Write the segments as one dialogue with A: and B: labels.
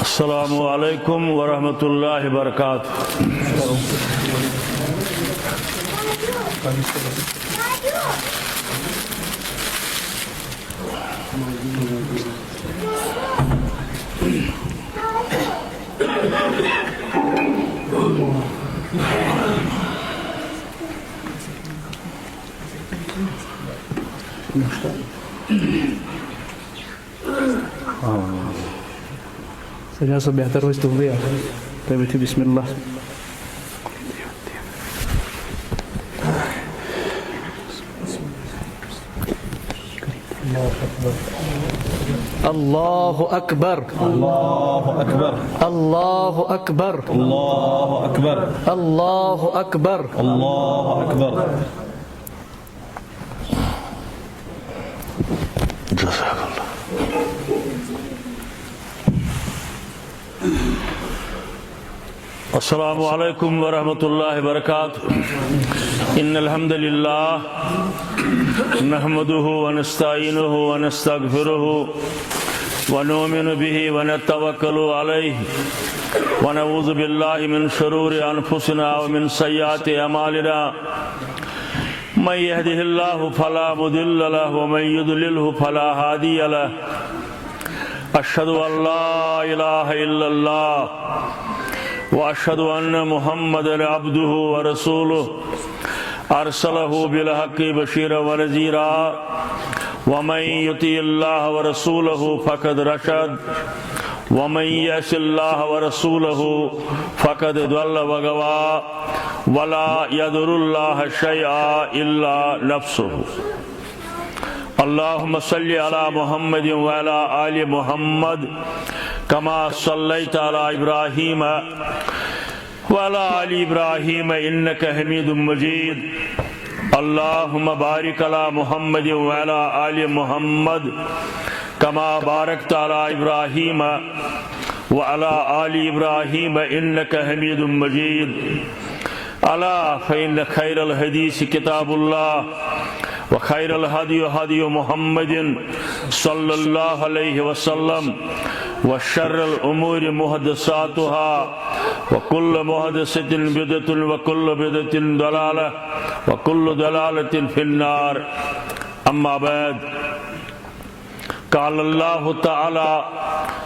A: السلام علیکم ورحمۃ اللہ وبرکاتہ۔
B: سجا سے بہتر ہو تو ہوئے تھی بسم اللہ۔ اللہ اکبر
C: اللہ اکبر
B: اللہ اکبر
C: اللہ اکبر
B: اللہ اکبر
C: اللہ اکبر۔
A: جزاک اللہ۔ السلام علیکم ورحمۃ اللہ وبرکاتہ۔ ان الحمد للہ نحمده ونستعینه ونستغفره ونؤمن به ونتوکل علیہ ونعوذ باللہ من شرور انفسنا ومن سیئات اعمالنا من يهده الله فلا مضل له ومن يضلله فلا هادي له اشهد ان لا اله الا الله واشهد ان محمدا عبده ورسوله ارسله بالحق بشيرا ونذيرا ومن يطع الله ورسوله فقد رشد ومن يعص الله ورسوله فقد ضل وغوى ولا يضر الله شيئا الا نفسه۔ اللهم صل على محمد وعلى آل محمد كما صليت على إبراهيم وعلى آل إبراهيم إنك حميد مجيد۔ اللهم بارك على محمد وعلى آل محمد كما باركت على إبراهيم وعلى آل إبراهيم إنك حميد مجيد۔ ألا فإن خير الحديث كتاب الله وخير الهدي هدي محمد صلى الله عليه وسلم وشر الأمور محدثاتها وكل محدثة بدعة وكل بدعة ضلالة وكل ضلالة في النار۔ أما بعد، قال الله تعالى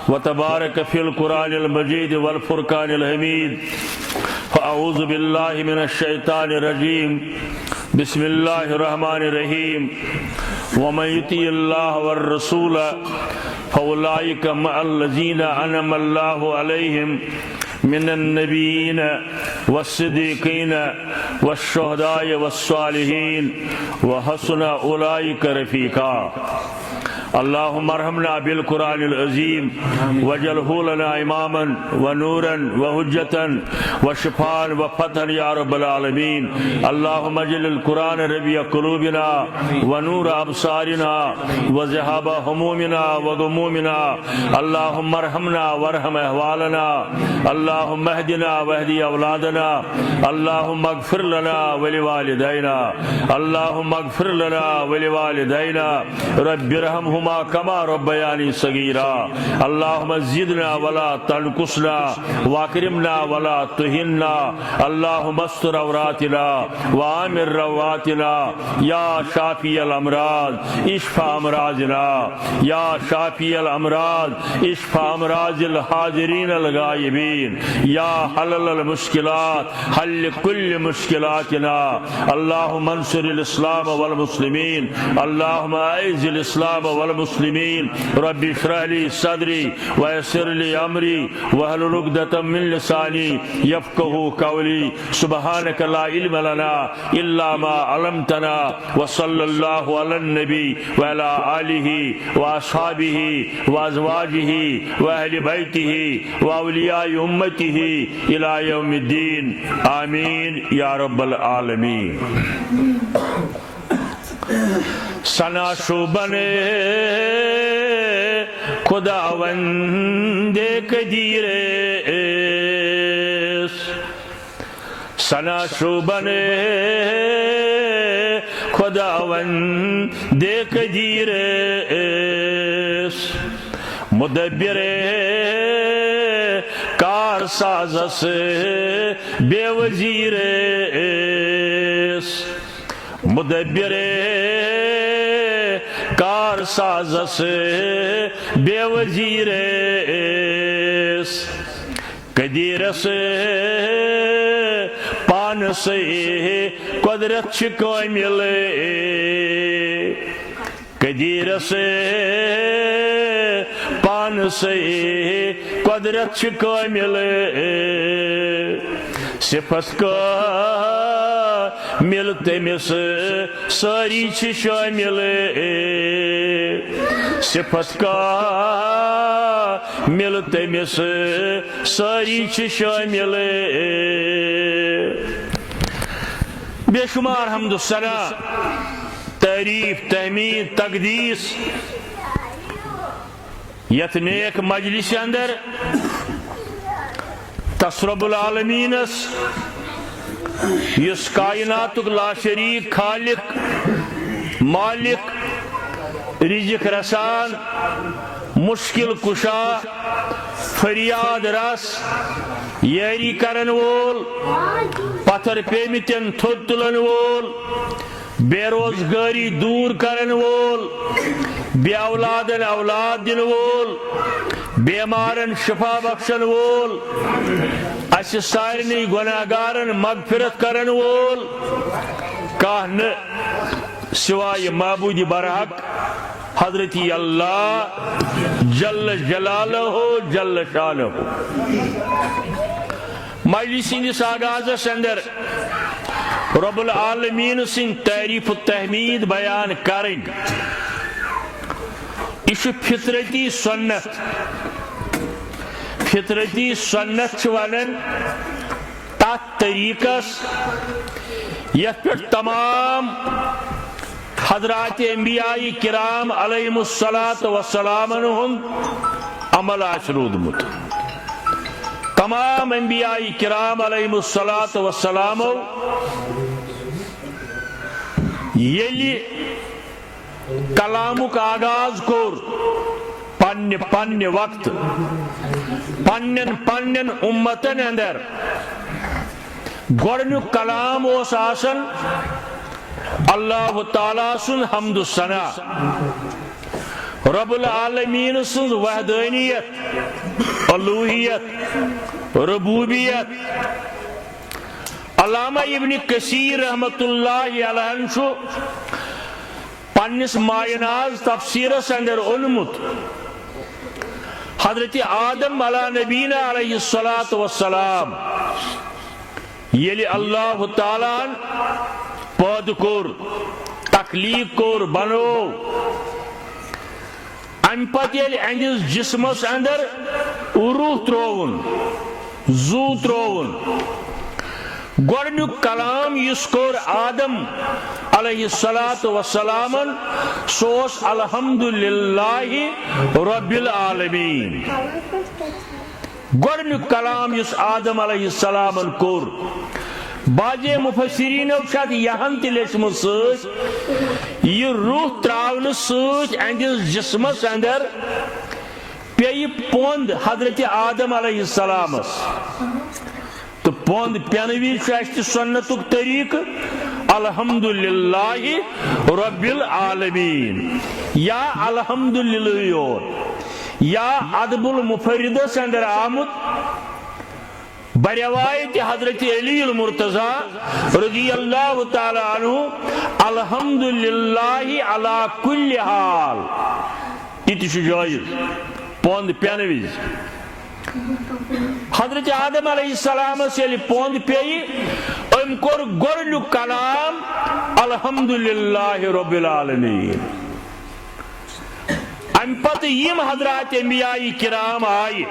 A: وتبارك في القرآن المجيد والفرقان الحميد، فأعوذ بالله من الشيطان الرجيم، بسم الله الرحمن الرحيم۔ ومن يطع الله والرسول فأولئك مع الذين أنعم الله عليهم من النبيين والصديقين والشهداء والصالحين وحسن أولئك رفيقا۔ اللهم ارحمنا بالقرآن العظيم واجعله لنا إماما ونورا وحجة وشفاء وفتحا يا رب العالمين۔ اللهم اجعل القرآن ربيع قلوبنا ونور أبصارنا وذهاب همومنا وغمومنا۔ اللهم ارحمنا وارحم أحوالنا، اللهم اهدنا واهد أولادنا، اللهم اغفر لنا ولوالدينا، اللهم اغفر لنا ولوالدينا، رب ارحمهما كما ربياني صغيرا۔ اللهم زدنا ولا تنقصنا واكرمنا ولا تهنا، اللهم استر عوراتنا وآمن رواتنا، يا شافي الأمراض اشفى أمراضنا، يا شافي الأمراض اشفى أمراض الحاضرين الغائبين، يا حل المشكلات حل كل مشكلاتنا۔ اللهم انصر الإسلام والمسلمين، اللهم أعز الإسلام والمسلمين، رب اشرح لي صدري ويسر لي أمري واحلل عقدة من لساني يفقهوا قولي۔ سبحانك لا علم لنا إلا ما علمتنا، وصلى الله على النبي وعلى آله وأصحابه وأزواجه وأهل بيته وأولياء أمته إلى يوم الدين، آمين يا رب العالمين۔ سنا شوبن خداوند قدیر سنا شوبن خداوند قدیر مدبر کار سازس بے وزیر مدبر کار سازس بے وزیر قدیرس پانس قدرت چھ کامل قدیرس پانس قدرت چھ کامل صفت کا مل تمس ساری چھ شامل صفت کا مل تمس ساری چھ شامل بے شمار حمد و ثنا تعریف تحمید تقدیس یت نیک مجلس اندر تصرب العالمینس یس کائنات لا شریک خالق مالک رزق رسان مشکل کشا فریاد رس یاری کرن وول پتھر پیمتن تھود تلن وول بے روزگاری دور کرن وول بے اولادن اولاد دن وول بیمارن شفا بخشن وول اس سارنی گناہگارن مغفرت کرن وول کہن سوائے معبود برحق حضرت اللہ جل جلالہ جل شانہ مجلس اندس آغازس اندر رب العالمین سن تعریف و تحمید بیان کریں یہ فطرتی سنت ونن تات طریقس یت پہ تمام حضرات انبیاء کرام علیہم الصلاۃ والسلام عمل رودمت تمام انبیاء کرام علیہم الصلاۃ والسلام یلی کلامک آغاز کور پنہ وقت پنن امتن اندر گۄڈنیُک کلام اوس آسان اللہ تعالیٰ سن حمد و ثنا رب العالمین سن وحدانیت الوہیت ربوبیت علامہ ابن کثیر رحمت اللہ علیہ چھُ پنس مایناز تفسیرس اندر اونمت حضرت آدم علیہ نبینا علیہ الصلاۃ والسلام یلی اللہ تعالیٰ پود کور تخلیق کور بنو ام پتہ یلی اندس جسمس اندر روح ترون زو ترون گۄڈنیُک کلام یُس کوٚر آدم علیہ الصلاۃ والسلام سُہ اوس الحمدللہ رب العالمین گۄڈنیُک کلام یُس آدم علیہ السلام کوٚر باجے مفسرینو چھت یہن تہ لیچھمت سۭتۍ یہ روح تراونہٕ سۭتۍ اہندس جسمس اندر پیٚیہِ پوٚنٛد حضرت آدم علیہ السلامس تو پوند پینوی چاشتی سنتک طریق الحمدللہ رب العالمین یا الحمدللہ یور یا ادب المفردس اندر آمد بروایت حضرت علی المرتضی رضی اللہ تعالی عنہ الحمدللہ علی کل حال یہ جائز پوند پینوی حضرت آدم علیہ السلام سے پوند پیئی ام کور گۄڈنیُک کلام الحمدللہ رب العالمین ام پتہ یم حضرات انبیاء کرام آئی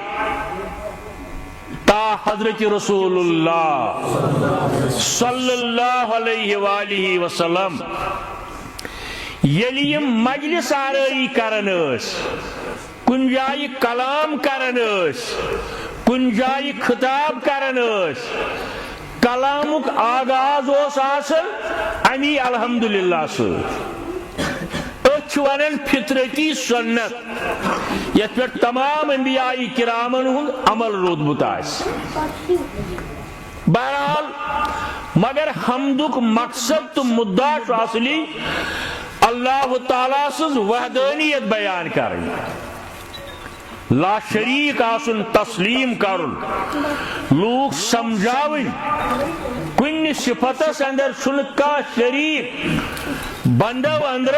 A: تا حضرت رسول اللہ صلی اللہ علیہ وآلہ وسلم یلی یم مجلس آرائی کرن اس کن جائے کلام کرن اس کن جائے خطاب کرن اس کلامک آغاز اس آسن امی الحمدللہ سے ونن فطرتی سنت یت پہ تمام انبیاء کرامن ہند عمل رودمت آس بہرحال مگر حمدک مقصد تو مدعا اصلی اللہ تعالیٰ سز وحدانیت بیان کریں لا شریک آسن تسلیم کرن لوگ سمجھاون کن صفتس اندر چھن کا شریک بندو اندر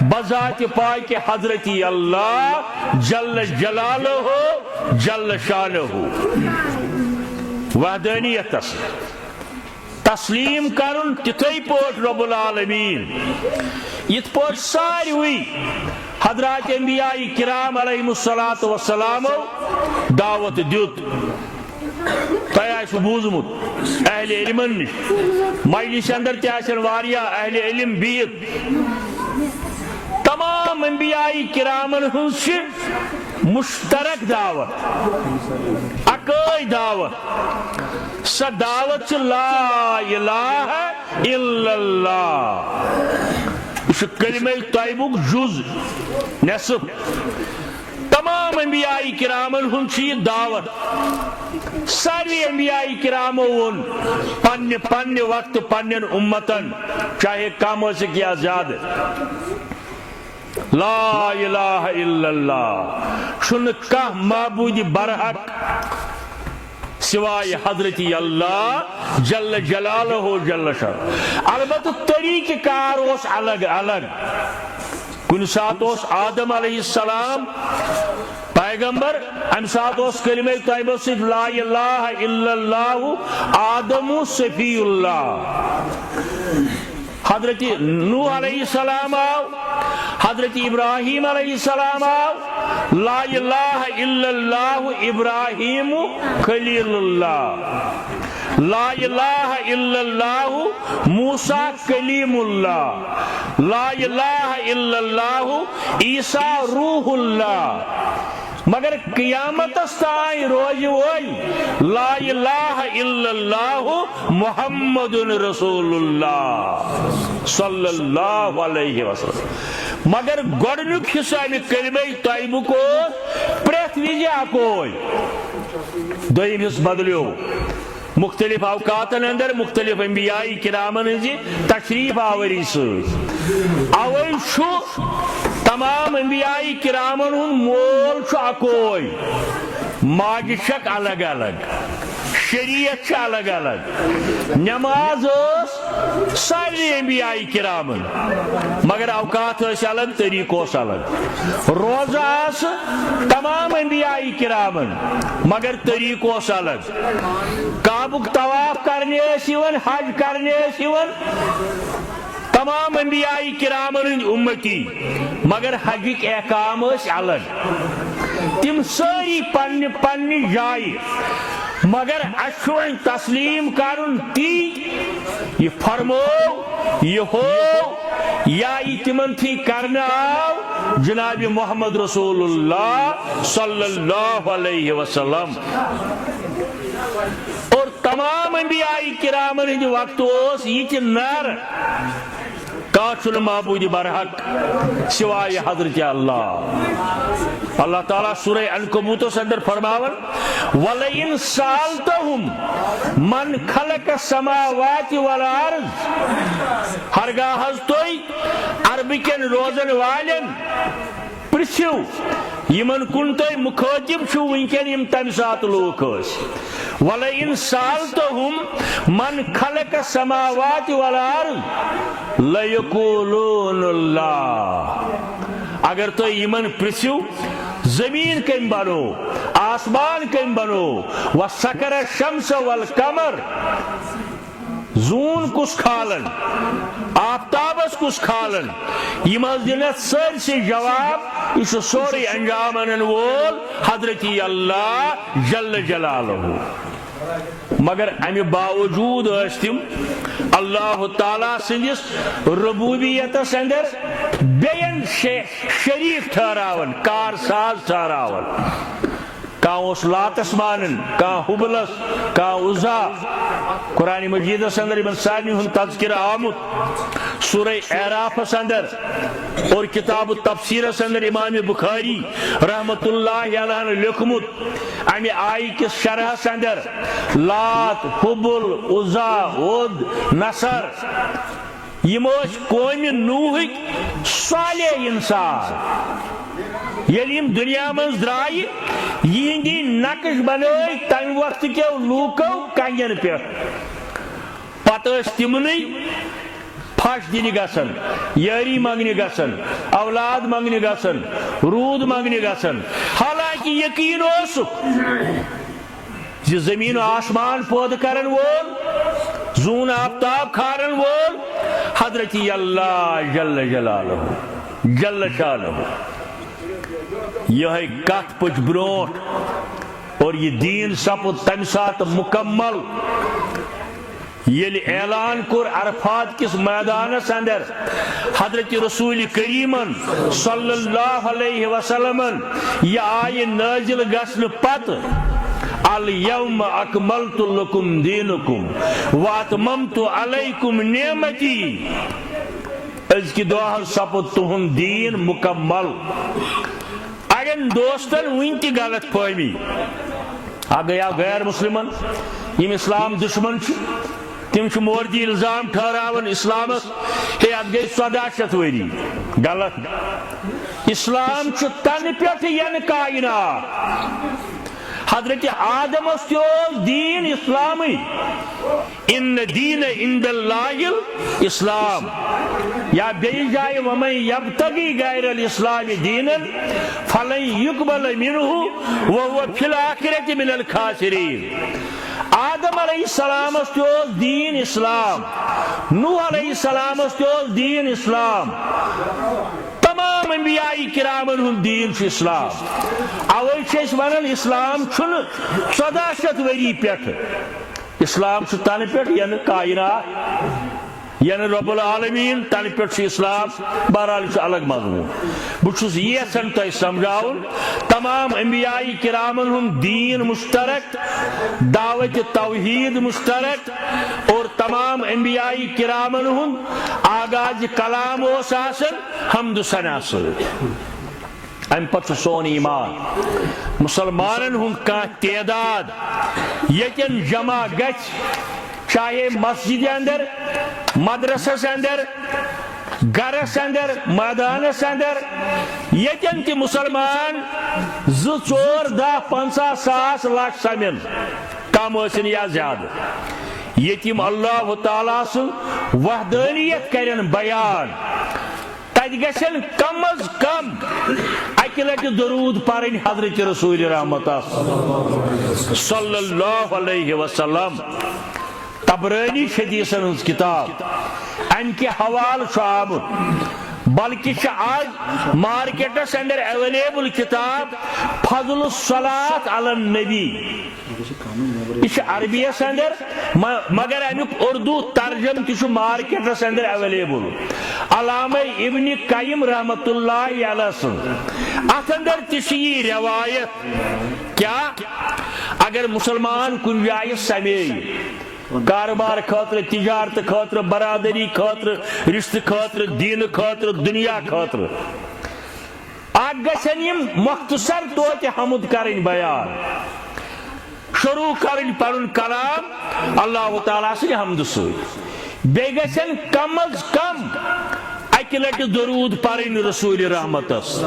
A: بذات پاک حضرت اللہ جل جلالہ جل شانہ وحدانیت تسلیم کرن تتھے پوٹ رب العالمین یت پوٹ ساروی حضرات انبیاء کرام علیہم الصلاۃ والسلام دعوت دیت تہ بوزمت اہل علمن نش مجلس اندر تہ واریاہ اہل علم بہت تمام انبیاء کرامن ہنز مشترک دعوت اکٲے دعوت سا دعوت لا الہ الا اللہ یہ کلمہ طیبک جز نصف تمام انبیاء کرامن ہنز یہ دعوت ساری انبیاء کرامو ون پنہ پنہ وقت پنن امتن چاہے کم ٲسِکھ یا زیادہ لا الہ الا اللہ چھن کانٛہہ معبود برحق سوائے حضرت اللہ جل جلالہ جل شانہ البتہ طریقہ کار اس الگ الگ کن سات اس آدم علیہ السلام پیغمبر ام سات اس کلمہ طیبہ صرف لا الہ الا اللہ آدم صفی اللہ حضرت نوح علیہ السلام آو حضرت ابراہیم علیہ السلام آو لا الہ الا اللہ ابراہیم خلیل اللہ لا الہ الا اللہ موسیٰ کلیم اللہ لا الہ الا اللہ عیسیٰ روح اللہ مگر قیامت تائیں روز وہی لا الہ الا اللہ محمد رسول اللہ صلی اللہ علیہ وسلم مگر گۄڈنیُک حصہ امہِ کلمہ طیبہ کو پرٛٮ۪تھ وِزِ اکوے دوٚیِم حصہٕ بدلیو مختلف اوقاتن اندر مختلف انبیاء کرامن ہنزِ تشریف آوری سۭتۍ اوے چھُ تمام انبیاء کرامن ہند مول چھُ اکوے ماجہِ چھکھ الگ الگ شریعت چھ الگ الگ نماز ٲس سارے انبیاء کرامن مگر اوقات ٲسۍ الگ طریقہ اوس الگ روزہ آس تمام انبیاء کرامن مگر طریقہ اوس الگ کعبُک طواف کرنے ٲسۍ یِوان حج کرنے ٲسۍ یِوان تمام انبیاء کرامن ہند امتی مگر حجک احکام ٲسۍ الگ تم ساری پنہ پنہ جائے مگر اچھو تسلیم کرن تی یہ فرمو یہ ہو یا یہ تمن تھی کرنا آو جناب محمد رسول اللہ صلی اللہ علیہ وسلم اور تمام انبیاء کرامن ہند وقت اس یہ نر کاچھن معبود برحق سوائے حضرت اللہ اللہ تعالیٰ سورہ عنکبوت اندر فرماون وَلَئِن سَأَلْتَهُمْ مَنْ خَلَقَ السَّمَاوَاتِ وَالْأَرْضِ ہرگاہ حض توئی عربکن روزن والن پرسیو یمن کن توئی مخاطب چھو ونکن یم تم سات لوک اس وَلَئِن سَأَلْتَهُمْ مَنْ خَلَقَ السَّمَاوَاتِ وَالْأَرْضِ لَيَقُولُونَ اللَّهُ اگر تو یمن پرسیو زمین کم بنو آسمان کم بنو وَسَخَرَ الشَّمْسَ وَالْقَمَرَ زون کس کھالن آفتابس کس کھالن یم دنت سر سے جواب اس سوری انجام انن وول حضرت اللہ جل جلالہ مگر امی باوجود استم اللہ تعالیٰ سندس ربوبیتس اندر بین شریک ٹھہراون کار ساز ٹھہراون کان لاتس مانن کان حبلس کان عزا قرآن مجیدس اندر ان سارنی ہند تذکرہ آمت سورہ اعرافس اندر اور کتاب تفسیرس اندر امام بخاری رحمت اللہ علیہ نے لکھمت امی آئی کس شرحس اندر لات حبل عزا ود نصر یموش قوم نوح صالح انسان یلیم دنیا من درائی یہندی نقش بنائی تم وقت کے لوکو کنین پہ پتہ تمنی پھش دن گسن یاری منگنی گسن اولاد منگنی گسن رود منگنی گسن حالانکہ یقین زمین و آسمان پود کرن وول زون آفتاب کھارن وول حضرت اللہ جل جلالہ جل شانہ یہ کت پچ بروٹ اور یہ دین سپد تمہ سات مکمل یل اعلان کور عرفات کس میدانس اندر حضرت رسول کریمن صلی اللہ علیہ وسلم یہ آئے نازل گسن پت الیوم اکملت لکم دینکم واتممت علیکم نعمتی از کی دعا سپد تہند دین مکمل اگر دوستن ون تہ غلط فہمی گیا غیر مسلمن یم اسلام دشمن تم موردی الزام ٹھہراون اسلامس ہے ات گئی 1400 وری غلط اسلام تن پہ ین کائنات حضرت آدم دین اسلامی ان دین عند اللہ الاسلام یا بیل جائے ومن یبتغی غیر الاسلام دینا فلن یقبل منہ وهو فی الآخرۃ من الخاسرین آدم علیہ السلام دین اسلام نوح علیہ السلام دین اسلام تمام انبیاء کرامن ہند دین اسلام اوے ونان اسلام 1400 وری پہ اسلام تن پہ ین کائنات یعنی رب العالمین تن پہ اسلام بہرحال الگ مضمون بہت یژھان تہ سمجھاؤن تمام انبیاء کرامن ہند دین مشترک دعوت توحید مشترک اور تمام انبیاء کرامن ہند آغاز کلام اس آسن حمد ثنا ست ام پتہ سون ایمان مسلمانن ہند کان تعداد یتن جمع گچ چاہے مسجد اندر مدرسس اندر گرس اندر میدانس اندر یتن تہ مسلمان 2 4 10 50 ساس لچھ سمن کم ٲسِن یا زیادہ یتیم اللہ تعالیٰ سن وحدانیت کرن بیان تت گژھن کم از کم اکہ لٹہ درود پرن حضرت رسول رحمت صلی اللہ علیہ وسلم طبرانی حدیثن ہز کتاب ام کے حوالہ آمت بلکہ آج مارکیٹس اندر اویلیبل کتاب فضل الصلاۃ علی النبی یہ عربیس اندر مگر امیک اردو ترجم تہ مارکیٹس اندر اویلیبل علامہ ابن قیم رحمت اللہ علیہ سن ات اندر تہ یہ روایت کیا اگر مسلمان کن جائے سمے کاروبار خاطر تجارت خاطر برادری خاطر رشتہ خاطر دین خاطر دنیا خاطر گژھن یم مختصر توتہ حمد کرن بیان شروع کرن پنن کلام اللہ تعالیٰ سن حمد ست بیٚیہِ گژھن کم از کم اکہ لٹہ درود پرن رسول رحمتس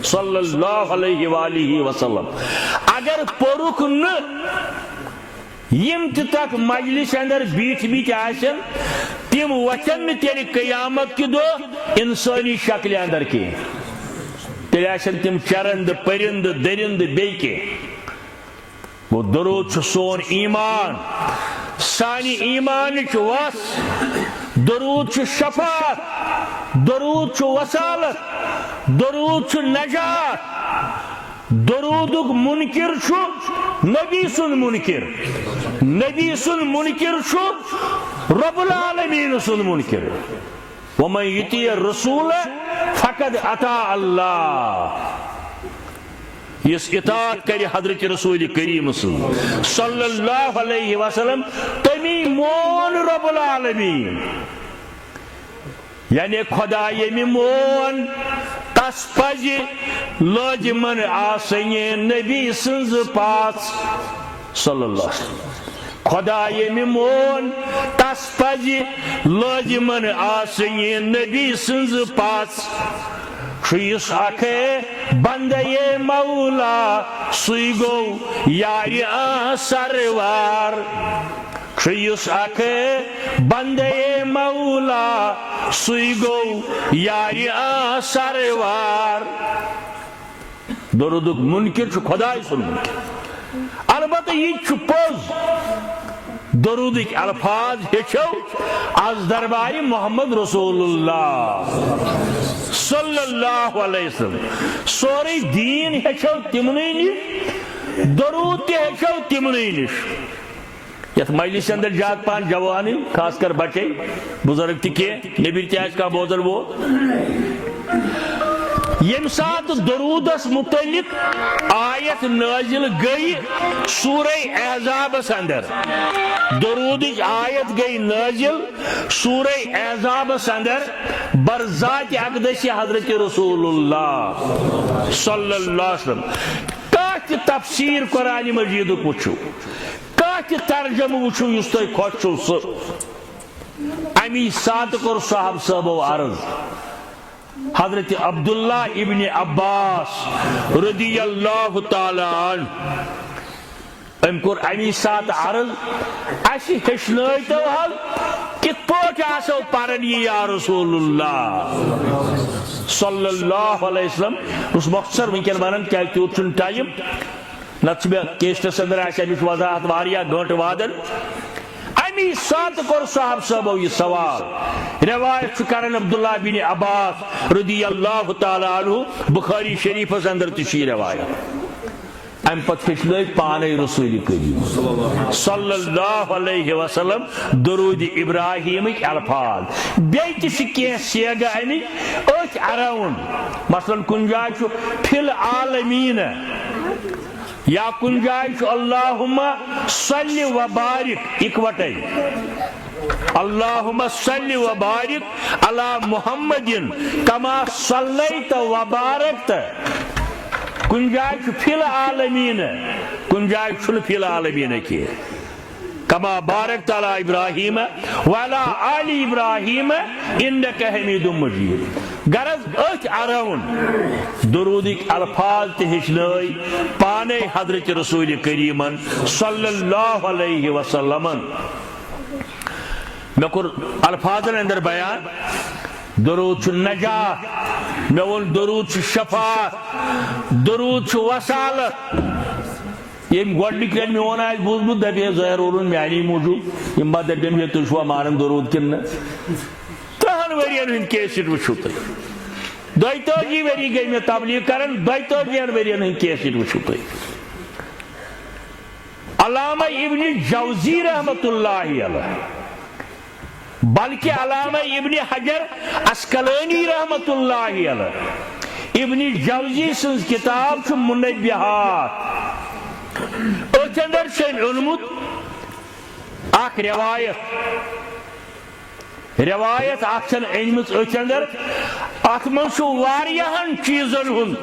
A: صلی اللہ علیہ وآلہ وسلم اگر پورک نہ یم تک مجلس اندر بیٹھ آسن تم وچن نہ تیل قیامت کی دو انسانی شکل اندر کی تیل آسن تم چرند پرند درند بیکے وہ درود سون ایمان سانی ایمان وس درود شفاعت درود وصالت درود نجات درودک منکر نبی سن منکر نبی سن منکر رب العالمین سن منکر ومن یطیع الرسول فقد اطاع اللہ یس اطاعت کر حضرت رسول کریم صلی اللہ علیہ وسلم تمی مون رب العالمین یعنی خدا یمی مون تس پز لازمن آسن نبی سنز پاس صلی اللہ علیہ وسلم خدا یمی مون تس پز لازمن آسن نبی سنز پاس شیس آکھے بندے مولا سوی گو یاری سروار شیس آکھے بندے مولا سوی گو یاری سروار درودک منکر چھ خدای سن منکر البتہ یہ چھ پوز درودک الفاظ ہیچو از درباری محمد رسول اللہ صلی اللہ علیہ وسلم سوری دین ہیچو تمنی نش درود تی ہیچو تمنی نش یت مجلس اندر جات پان جوانی خاص کر بچے بزرگ تھی کہ نبی تیاج کا بوزر وہ یم سات درودس متعلق آیت نازل گئی سورہ احزاب اندر درود آیت گئی نازل سورہ احزاب اندر برذات اقدس حضرت رسول اللہ صلی اللہ علیہ وسلم کاٹ تفسیر قرآن مجید وچھو کاٹ ترجمہ وچھو یس تہ خوش چھو سہ امی سات کور صاحب صاحبو عرض حضرت عبداللہ ابن عباس رضی اللہ تعالی عنہ ام کور امی سات عرض اسی ہشنائی تو حل کت پوچ آسو پرنی یا رسول اللہ صلی اللہ علیہ وسلم اس مختصر ونکن ونن کیا تیوت چن ٹائم نتس میں کیسٹس اندر آسے امیش وضاحت واریا گھنٹ وادن امی سات کور صاحب صاحبو یہ سوال روایت کرن عبداللہ بن عباس رضی اللہ تعالی عنہ بخاری شریف اندر تشی روایت ام پت ہچنائی پانے رسول کریم صلی اللہ علیہ وسلم درود ابراہیم الفاظ بیت شکی سیگا امی اچ اراؤن مثلا کنجائے فی العالمین یا کنجائے اللہم صلی و بارک اکوٹے اللہم صلی و بارک علی محمد کما صلیت و بارکت کنجائے فی العالمین کنجائے فی العالمین کی کما بارکت علی ابراہیم وعلی آل ابراہیم انک حمید مجید غرض اچ ارون درودک الفاظ تہ ہچنائی پانے حضرت رسول کریم صلی اللہ علیہ وسلم میں کور الفاظن اندر بیان درود چھ نجات میں ون درود چھ شفاعت درود چھ وصالت یہ گوڈنک لین میں ون آج بوزمت دبی ظاہر اولن میانی موجود یم بعد دبیم یہ تشوا مانن درود کن تہن ورین ہن کیسٹ وچھو تہ دویتوجی وری گئی میں تبلیغ کرن دویتوجی ورین ہن کیسٹ وچھو تہ علامہ ابن جوزی رحمت اللہ علیہ بلکہ علامہ ابن حجر اسقلانی رحمت اللہ علیہ ابن جوزی سنز کتاب چھ منبہات اچھ اندر چھن علمت اخ روایت اخ چھن علمت اچھ اندر ات من چھو واریہن چیزن ہن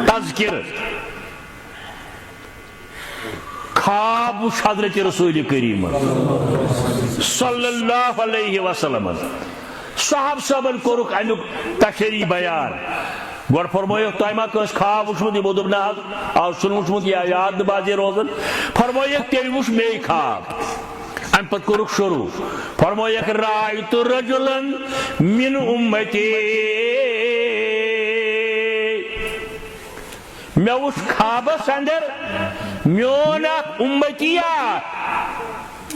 A: تذکر خواب حضرت رسول کریم صلی اللہ علیہ وسلم صاحب صاحبن کورک امیک تشریح بیان گوڑ فرمویو تائمہ کس خواب وچمت یہ بودب نہ اور سن وچمت یا یاد بازی روزن فرمویو تیری وچ میں خواب ام پت کورک شروع فرمویو رائت رجلن من امتی میں وچ خوابس اندر میون امتیات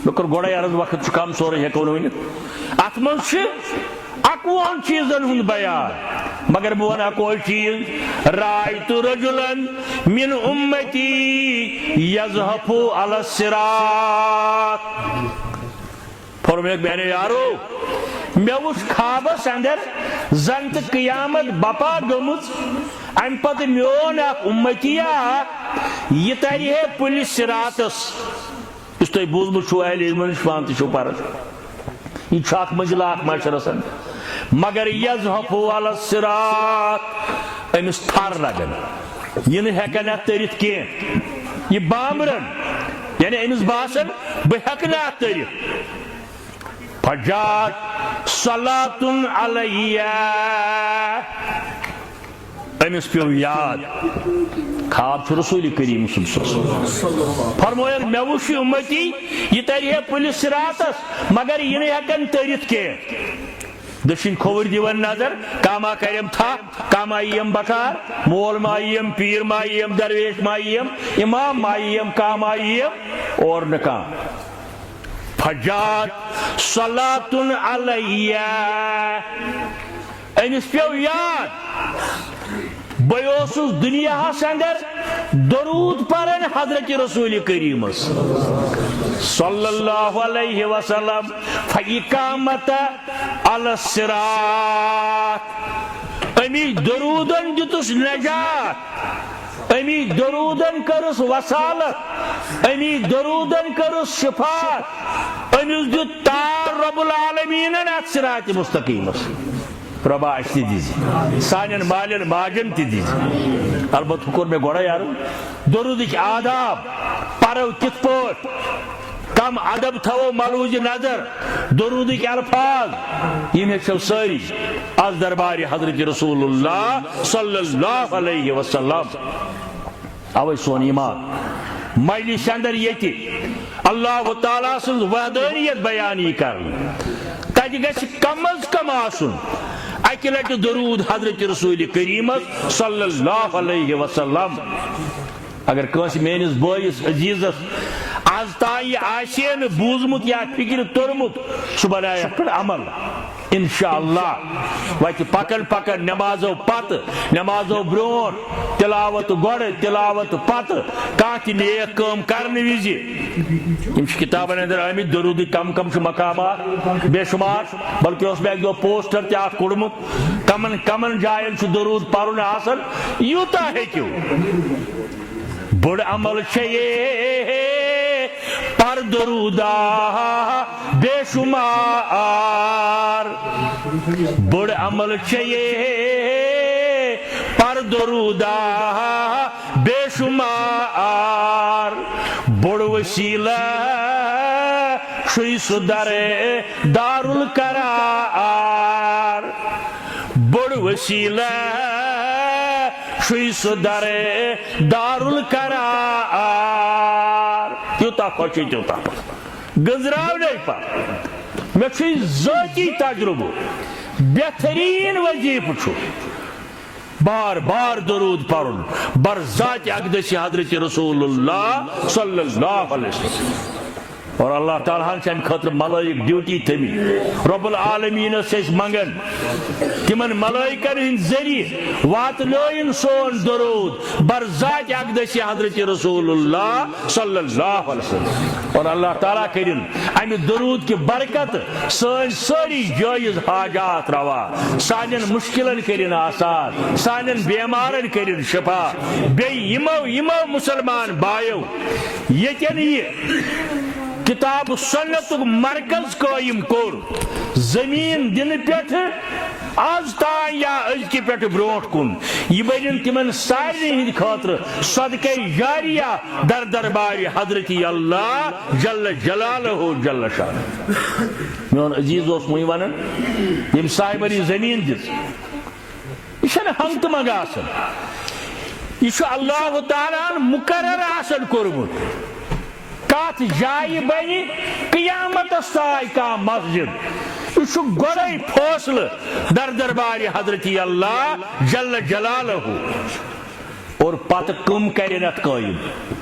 A: میں کر گوڑا یارد وقت کم سورے ہے کون ہوئی ات من سے اکوان چیزن ہند بیان مگر بوانا کوئی چیز رائت رجلن من امتی یزحفو علی الصراط فرمائے میانے یارو میں وچھ خوابس اندر زن تو قیامت بپا گمت ام پتہ میون اخ امتیا یہ تری ہے پل صراطس اس تھی بوزمت چھو اہل علم نش پان تہ چھو پران یہ اخ منزل اخ معاشرس مگر یزحف علی الصراط امس تھر لگن یہ ہیکن ات ترت کی یہ بامرن یعنی امس باسن بہ ہیکن ات ترت فجات صلاۃ علیہ امس پیو یاد خواب چھ رسول کریم صلی اللہ علیہ وسلم فرمایا میں وچھ امتی یہ تری ہے پل صراطس مگر یہ ہیکن ترت کی دشن کھوور دیون نظر کاما کریم تھا کاما یم بکار مول مایم پیر مایم درویش مایم امام مایم کاما یم اور نکام فجات صلاۃ علیہ امس پیو یاد بہت دنیا اندر درود پرن حضرت رسول کریم صلی اللہ علیہ وسلم فاقامت علی الصراط امی درودن دتس نجات امی درودن کرس وصالت امی درودن کرس شفاعت امی دت تار رب العالمین ات صراط مستقیم ربا اس دیزی سانین مالین ماجن تی دیزی البت کور میں گوڑا یارو درودک آداب پرو کت پوٹ کم ادب تھو ملوج نظر درودک الفاظ یہ چھو ساری از دربار حضرت رسول اللہ صلی اللہ علیہ وسلم اوے سون ایمان مجلس اندر یتی اللہ تعالیٰ سن وحدانیت بیانی کرن تج گژھِ کم از کم آسن اکہ لٹہ درود حضرت رسول کریم صلی اللہ علیہ وسلم اگر کنس میانس بٲیس عزیزس آز تانۍ آسہِ نہٕ بوٗزمُت یا فکر توٚرمُت سُہ بنایہِ اتھ پٮ۪ٹھ عمل انشاءاللہ وتہِ پکن پکن نمازو پتہٕ نمازو برونٛٹھ تلاوت گۄڈٕ تلاوت پتہٕ کانٛہہ تہِ نیک کٲم کرنہٕ وِزِ یِم چھِ کتابن اندر آمٕتۍ درودٕکۍ کم کم چھِ مقامات بے شمار بلکہ اوس مےٚ اکہِ دۄہ پوسٹر تہِ اکھ کوٚڑمُت کمن کمن جاین چھُ درود پرُن آسان یوٗتاہ ہیٚکِو بڑ عمل چھے پر درودہ بے شمار بڑ عمل چھے پر درودہ بے شمار بڑ وسیلہ شوی سدر دار القرار بڑ وسیلہ شوی سدر دار القرار تیوتا خوشی تیوتا گزراو نہیں پا میں چھوئی ذاتی تجربہ بہترین وظیف چھو بار بار درود پرن بر ذات اقدس حضرت رسول اللہ صلی اللہ علیہ وسلم اور اللہ تعالیٰ سے خطر ملائک ڈیوٹی تھمی رب العالمین سے منگن تمن ملائکن ہن ذریعہ وات لوین سون درود بر ذات اقدس حضرت رسول اللہ صلی اللہ علیہ وسلم اور اللہ تعالیٰ کرن امی درود کی برکت سن ساری جائز حاجات روا سانن مشکلن کرن آسان سانن بیمارن کرن شفا بے یمو مسلمان بایو یتن یہ کتاب سنت مرکز قائم کور زمین دن پہ آز تان یا ازکہ پہ بروٹ کن یہ بنن تمن سارے ہند خاطر صدقہ جاریہ در دربار حضرت اللہ جل جلالہ جل شانہ میون عزیز اس مئی ونن یم صاحبری زمین دس یہ چھنہ ہنگتہ منگ آسن یہ اللہ تعالیٰ مقرر آسن کورمت کات جائے بنی قیامت استائی کا مسجد یہ گوڑائی فوصل در دربار حضرت اللہ جل جلالہ اور پت کم کرن ات قائم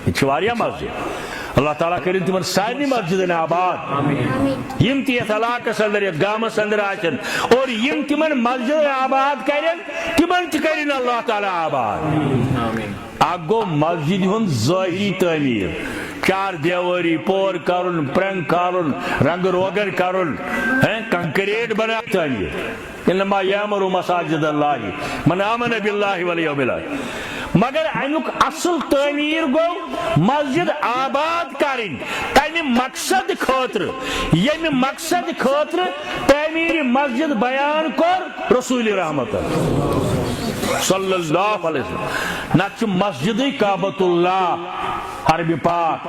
A: یہ واریاہ مسجد اللہ تعالیٰ کرن تمن سارے مسجدن آباد یم تیت علاقس اندر یا گامس اندر آچن اور یم تمن مسجد آباد کرن تمن کرن اللہ تعالیٰ آباد اگو مسجد ہن ظاہری تعمیر چار دیواری پور کرن پرنگ کھالن رنگ روگن کرن کنکریٹ بنا انما یامر مساجد اللہ من آمن باللہ والیوم الآخر مگر امیک اصل تعمیر گو مسجد آباد کرن تمہ مقصد خاطر یم مقصد خاطر تعمیر مسجد بیان کر رسول رحمت صلی اللہ علیہ وسلم نت مسجد کعبۃ اللہ حرم پاک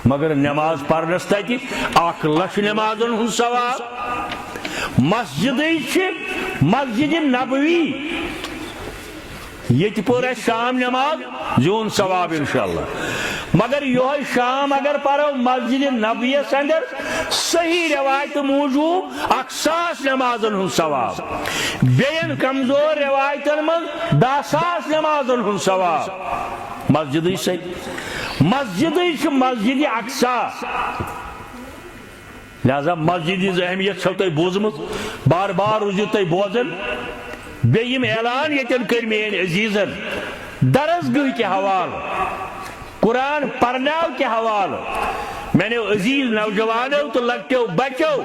A: مگر نماز پرنس تک 1,00,000 نمازن ہن ثواب مسجد نبوی یہ پور شام نماز زون ثواب انشاءاللہ مگر یہ شام اگر پرو مسجد نبویس اندر صحیح روایت موجود 1,000 نمازن ہن ثواب بین کمزور روایتن من 10,000 نمازن ہن ثواب مسجد مسجد اقصا لہذا مسجد اہمیت چھو تھی بوزمت بار بار روزو تھی بوزن بیم اعلان یتن کر مین عزیزن درسگاہ کے حوالہ قرآن پرناو کے حوالہ میں نے عزیز نوجوانوں تو لگتو بچو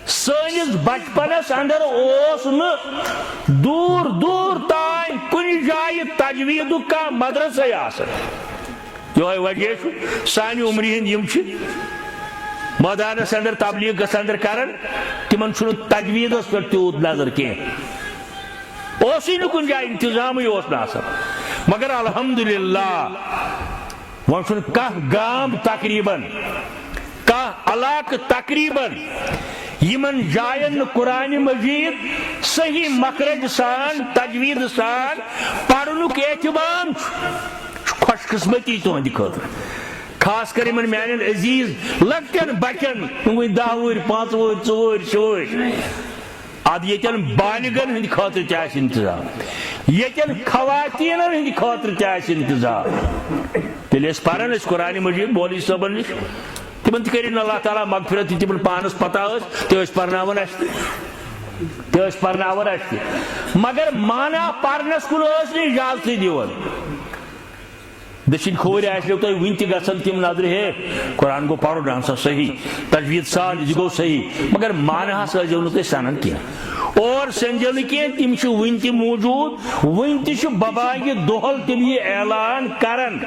A: سنس بچپنس اندر دور دور تائیں کن جائے تجوید کا مدرسہ آسن یہ وجہ سانی عمری ہند یم میدانس اندر تبلیغ گس اندر کرن تمن چھن تجویدس پہ تیوت نظر کی اسی کن جائے انتظام مگر الحمدللہ ون چھن گام تقریباً علاقہ تقریباً یمن جائن قرآن مجید صحیح مخرج سان تجوید سان پڑھنک اہتمام خوش قسمتی تہندِ خاطر خاص کر من میان عزیز لکٹن بچن 10 وہر 5 وہر 4 وہر 6 وہر اد یتن بالغن ہند خاطر چاہیے انتظام یتن خواتین ہند خاطر چاہیے انتظام تیل پران قرآن مجید مولوی صاحبن نش تمن ترین اللہ تعالیٰ مغفرت تمن پانس پتہ پرناون پرناون مگر مانا پرنس کن اجازت دِوان دشن کھور آسو تھی ون تہ گھن تم نظر ہے قرآن گو پڑھن ہسا صحیح تجوید سان یہ گو صحیح مگر مانا ٲسۍزیو نہٕ تُہۍ سنان کینٛہہ اور سنجو نہٕ کینٛہہ تم ون تہ موجود ون تہ بباگہِ دۄہل تم یہ اعلان کران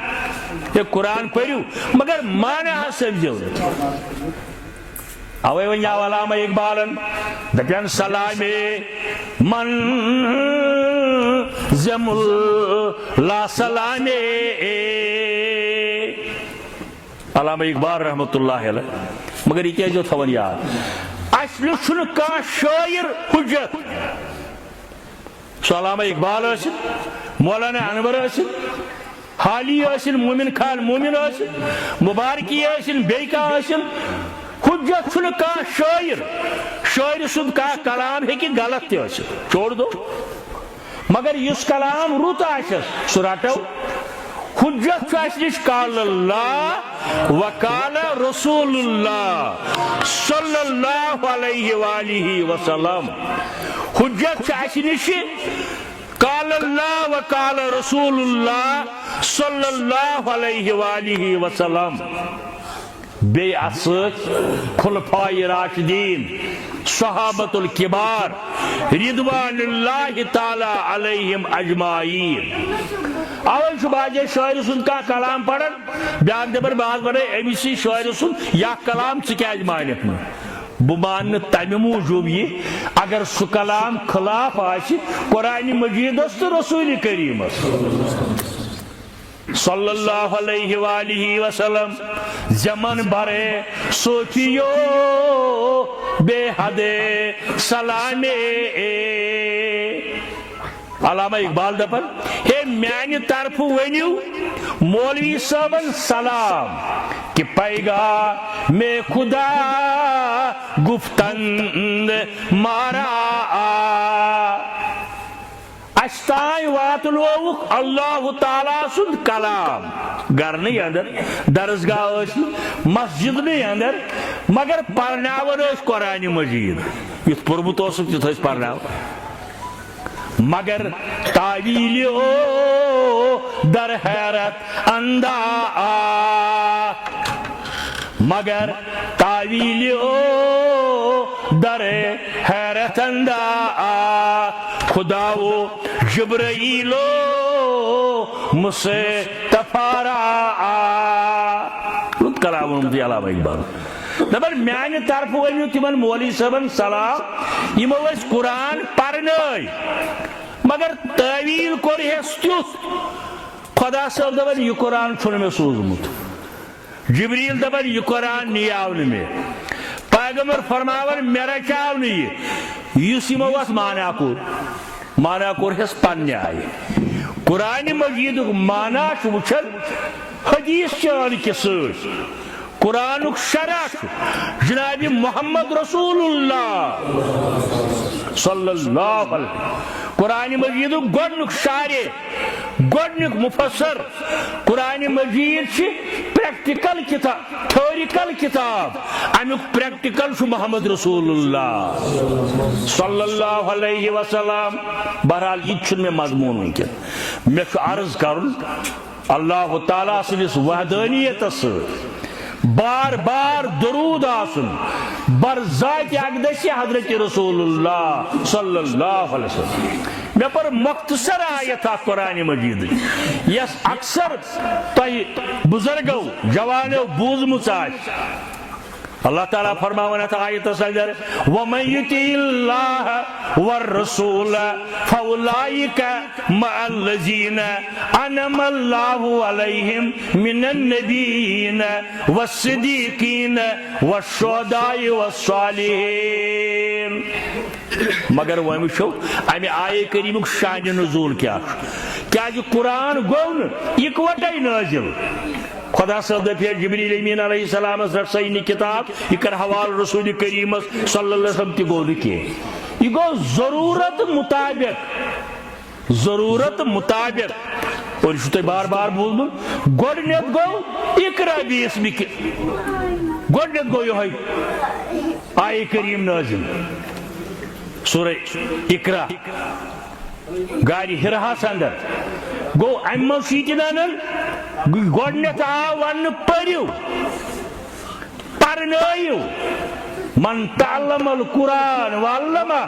A: کہ قرآن پٔرِو مگر مانا سمجھو اوے ون آو علامہ اقبالن دپان سلامے من زم لا سلامے علامہ اقبال رحمت اللہ علیہ مگر یہ کیا تھوان یاد اصل چھن کان شاعر حجت سو علامہ اقبال ٲسِن مولانا انور ٲسِن حالی ٲسِن مومن خان مومن ٲسِن مبارکی ٲسِن بیٚیہِ کانٛہہ ٲسِن حجت چھن کان شاعر سند کا کلام ہے کہ غلط تہ چھوڑ دو مگر اس کلام رت آسس سہ رٹو حجت نش قال اللہ وقال رسول اللہ صلی اللہ علیہ وآلہ وسلم حجت نش قال اللہ وقال رسول اللہ صلی اللہ علیہ وآلہ وسلم بی ات خلفاء راشدین صحابت الکبار رضوان اللہ تعالی علیہم اجمعین اول باجے شاعر سن کا کلام پڑھن بیاکھ دپن بہت پڑھے امسی شاعر سن یا کلام ثہ مانک بہ مان تمہ موجوب یہ اگر سہ کلام خلاف آسہ قرآن مجیدس تو رسول کریمس صلی اللہ علیہ وآلہ وسلم زمن برے صوفیو بے حد سلامے علامہ اقبال دپن ہے میانہ طرف ونیو مولوی صاحبن سلام کہ پیغام میں خدا گفتند مارا اشتائیں واتلوک اللہ تعالیٰ سند کلام گھر نہیں اندر درسگاہ مسجد نہیں اندر مگر پرناون قرآن مجید یت پورمت تیت پرناو مگر تعویل او در حیرت اندہ مگر تعویل او در حیرت اندہ خدا و جبرائیل مجھے تفارا کلام امتی علامہ اقبال دبر میانہ طرف ورنو تمن مولوی صاحبن سلام یمو اس قرآن پرنائی مگر تعویل کور ہس تیت خدا صاحب دبر یہ قرآن چھن میں سوزمت جبریل دبر یہ قرآن نیاو میں پیغمبر فرماور میرا چاو نہیں یس یمو اس مانا کور ہس پنہ آئی قرآن مجید مانا وچن حدیث چان کے سر قرآن شرح جناب محمد رسول اللہ صلی اللہ علیہ قرآن مجید گۄڈنیُک شارح گۄڈنیُک مفسر قرآن مجید پریکٹیکل کتاب تھیوریکل کتاب امیُک پریکٹیکل محمد رسول اللہ صلی اللہ علیہ وسلم بہرحال یہ چھُنہٕ مےٚ مضمون ونکیٚن مےٚ چھُ عرض کرُن اللہ تعالیٰ سٕنٛدِس وحدانیتس بار بار درود آسن بر ذات اقدس حضرت رسول اللہ صلی اللہ علیہ وسلم میں پر مختصر آیت قرآن مجید یس اکثر تہ بزرگو جوانو بوزمت اللہ تعالیٰ فرماونا تھا آیت سجدر وَمَن يُطِعِ اللَّهَ وَالرَّسُولَ فَأُولَئِكَ مَعَ الَّذِينَ أَنْعَمَ اللَّهُ عَلَيْهِمْ مِنَ النَّبِيِّينَ وَالصِّدِّيقِينَ وَالشُّهَدَاءِ وَالصَّالِحِينَ مگر وہ وچھو امی آیے کریمک شان نزول کیا جو قرآن گون اکوٹے نازل خدا صاحب دپیا جبریل امین علیہ السلام رٹ سا کتاب یہ کر حوال رسول کریم صلی اللہ علیہ وسلم تہ گو کی یہ گو ضرورت مطابق اور یہ بار بار بولن گوڈنیت گو اقرا بسمک گوڈنیت گو یہ آیہ کریم نازل سورہ اقرا گاری ہرہاس اندر گو ام سیتنان گوڈنیت آو ون پریو پرنائیو من تعلم القرآن وعلمہ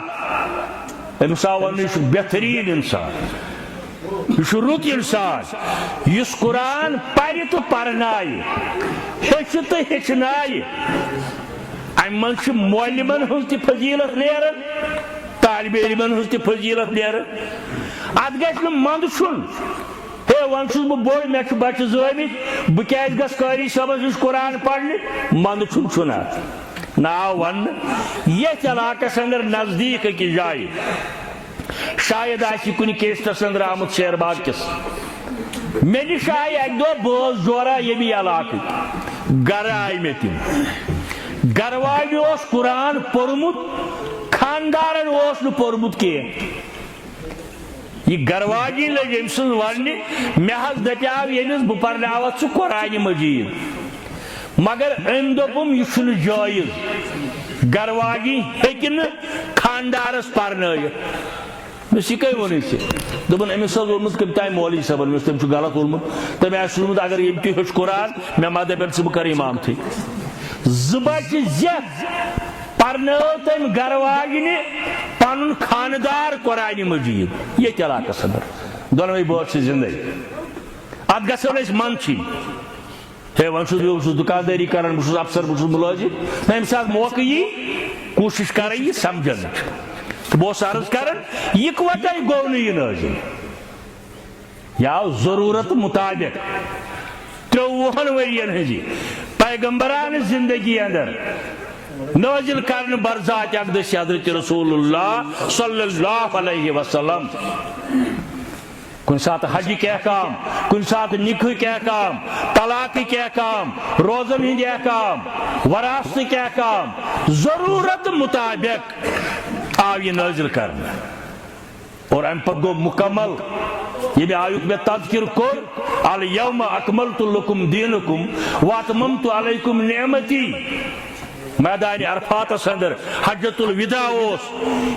A: امس آو ون یہ بہترین انسان یہ رت انسان اس قرآن پری تو پرنائی ہچ تو ہچنائی ام من معلمن ہز تہ فضیلت نیران طالب علمن ہز تہ فضیلت نیران ات گژھِ نہٕ منٛدٕ چھُن ہے ون چھُس بہٕ بوٚڑ مےٚ چھُ بچہِ زٲمٕتۍ بہٕ کیازِ گژھٕ قاری صٲبس نِش قرآن پرنہِ منٛدٕ چھُن اتھ نہ آو وننہٕ یتھ علاقس اندر نزدیٖک أکِس جایہِ شاید آسہِ کُنہِ کیسٹس اندر آمُت شیر باغ کِس مےٚ نِش آیہِ اکہِ دۄہ بٲژ جورا ییٚمی علاقٕکۍ گرٕ آیہِ مےٚ تِم گرٕ والہِ اوس قرآن پوٚرمُت خاندارن اوس نہٕ پوٚرمُت کینٛہہ یہ گرواجی لگ ام سن ورنہ مے حض دپیاو یمس بہ پرناوت سہ قرآن مجید مگر ام دوپم یہ چھن جائز گرواجی ہیکہ نہ خاندارس پرنائت مس یہ کئی ون دپن امس وونمت کم تام مولوی صاحبن مس تم غلط وونمت تم آس وونمت اگر یم تہ ہیوٚچھ قرآن مے ما دپن ژٕ بہ کر امامتھٕے زٕ بچہ زیتھ پرنو تم گرواجنہ پن خاندار قرآن مجید یہ علاقس اندر دونوے بٲژ زندگی ات گژھن أسۍ منچھن ہے ون چھس دکانداری کران بہٕ افسر بہٕ ملازم تمہِ ساتہٕ موقع یی کوشش کریں یہ سمجھن تو بہت عرض کران اکوٹے گو نہٕ یہ نازل یہ آو ضرورت مطابق 30 ورین ہزی پیغمبران زندگی اندر نازل کرن برذات اقدس حضرت رسول اللہ صلی اللہ علیہ وسلم کن ساتھ حج کے احکام کن ساتھ نکاح کے احکام طلاق کے احکام روزن ہند احکام وراثت کے احکام ضرورت مطابق آو یہ نازل کرنا اور ام پتہ گو مکمل یہ آیت میں تذکر کر الیوم اکملت لکم دینکم واتممت علیکم نعمتی میدان عرفات اندر حجت الوداع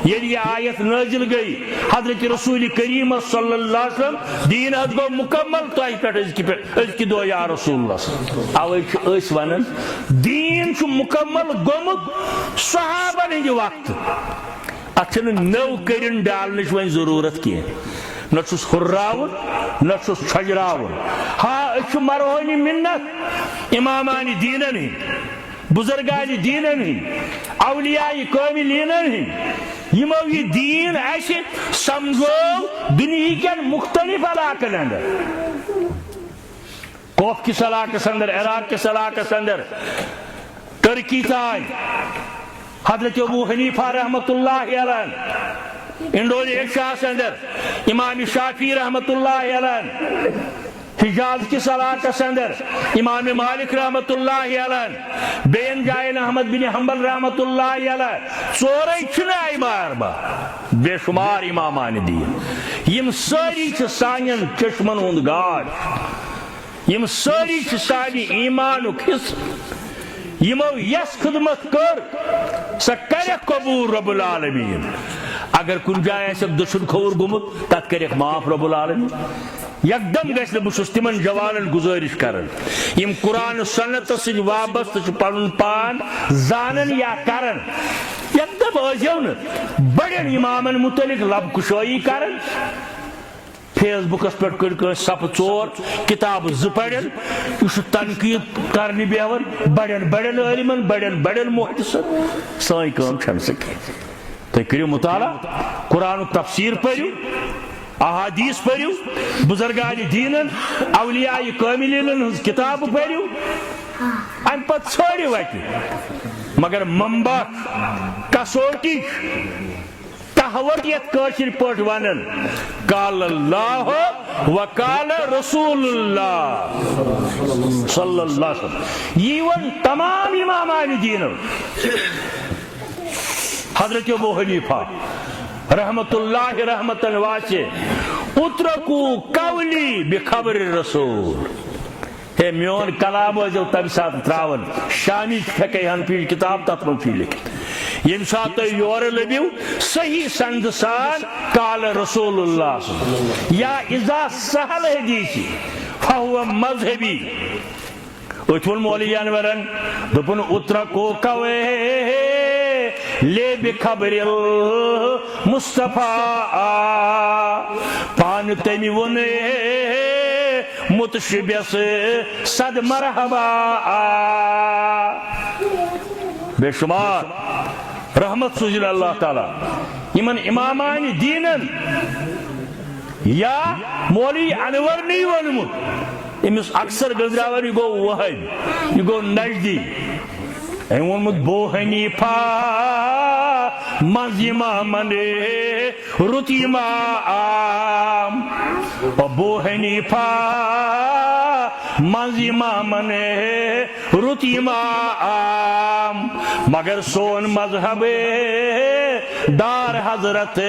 A: یل یہ آیت نازل گئی حضرت رسول کریم صلی اللہ علیہ وسلم دین حض گو مکمل تہ پہ ازکہ دو یا رسول اللہ اوے ونان دین مکمل گومت صحابن ہند وقت ات نو کرن ڈالنچ ون ضرورت کی نہ ہراون نہ چھجراون ہاں مرہونی منت امامان دینن ہند بزرگان دینن ہند اولیاء کاملینن ہند یمو یہ دین اس سمجھو دنیا کن مختلف علاقن اندر کوف کس علاقس اندر عراق کس علاقس اندر ترکی تان حضرت ابو حنیفہ رحمت اللہ علیہ انڈونیشیا اندر امام شافعی رحمت اللہ علیہ حجاز کس علاقس اندر امام مالک رحمت اللہ علیہ بین جائن احمد بن حنبل رحمت اللہ علیہ ژورے چھن بار بار بے شمار امامان دین یم ساری سانین چشمن ہند گاڈ یم ساری سانی ایمانک حصہ یمو یس خدمت کر سا کرک قبول رب العالمین اگر کن جائے دشن کھور گمت تت کرک معاف رب العالمین یکدم گھس بس تمن جوانن گزارش کرن یم قرآن سنت سن وابست پن پان زانن یا کرن یکدم ازیو نا بڑن امامن متعلق لب کشائی کرن فیس بکس پہ کر صف 4 کتاب ز پڑھن یہ تنقید کرنے بیون بڑن بڑن عالمن بڑن بڑن محدثن سان کام چھن سکی تھی کرو مطالعہ قرآن تفسیر پڑھو احادیث پڑھو بزرگان دینن اولیاء کاملین ہز کتاب پڑھو ام پتہ ژھانڈو اتہ مگر منبع کسوٹی تحوت یت کاشر پٹ ونن قال اللہ وقال رسول اللہ صلی اللہ علیہ وسلم یہ ون تمام امامان دین حضرت ابو حنیفہ رحمت اللہ رحمتا واسع اترکو قولی بخبر الرسول ہے میون کلام ازو تم سات تراون شامی پھکے ہن پی کتاب تت من پی لکھت یم سات یور لبیو صحیح سند سان قال رسول اللہ یا اذا سہل حدیثی فہو مذہبی اتون مولی جانورن دپن اترکو قوی لے بخبر المصطفیٰ پان تیمی ونے متشبیس صد مرحبا بے شمار رحمت سوزن اللہ تعالی یمن امامان دینن یا مولی انور نہیں ونمت امس اکثر گزراور یہ گو وحد یہ گو نجدی ونمت بو حنیفہ منز امامن رت امام بو حنیفہ منز امامن رت امام مگر سون مذہب دار حضرت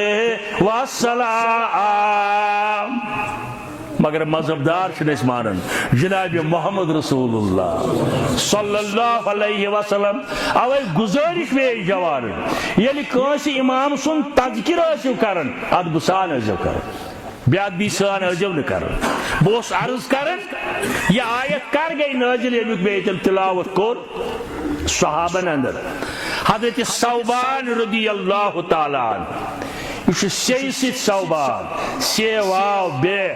A: والسلام مگر مذہب دار چھنس مانن جناب محمد رسول اللہ صلی اللہ علیہ وسلم اوے گزارش بے جوان یعنی کانس امام سن تذکر ٲسِو کرن ادب سان ٲسِو کرن بیادبی سان ٲسِو نہٕ کرن بہٕ اوسُس عرض کرن یہ آیت کر گئی نازل ییٚمیُک بیت تلاوت کوٚر صحابن اندر حضرت ثوبان رضی اللہ تعالی عنہ یہ سی ست ثوبان سی واو بے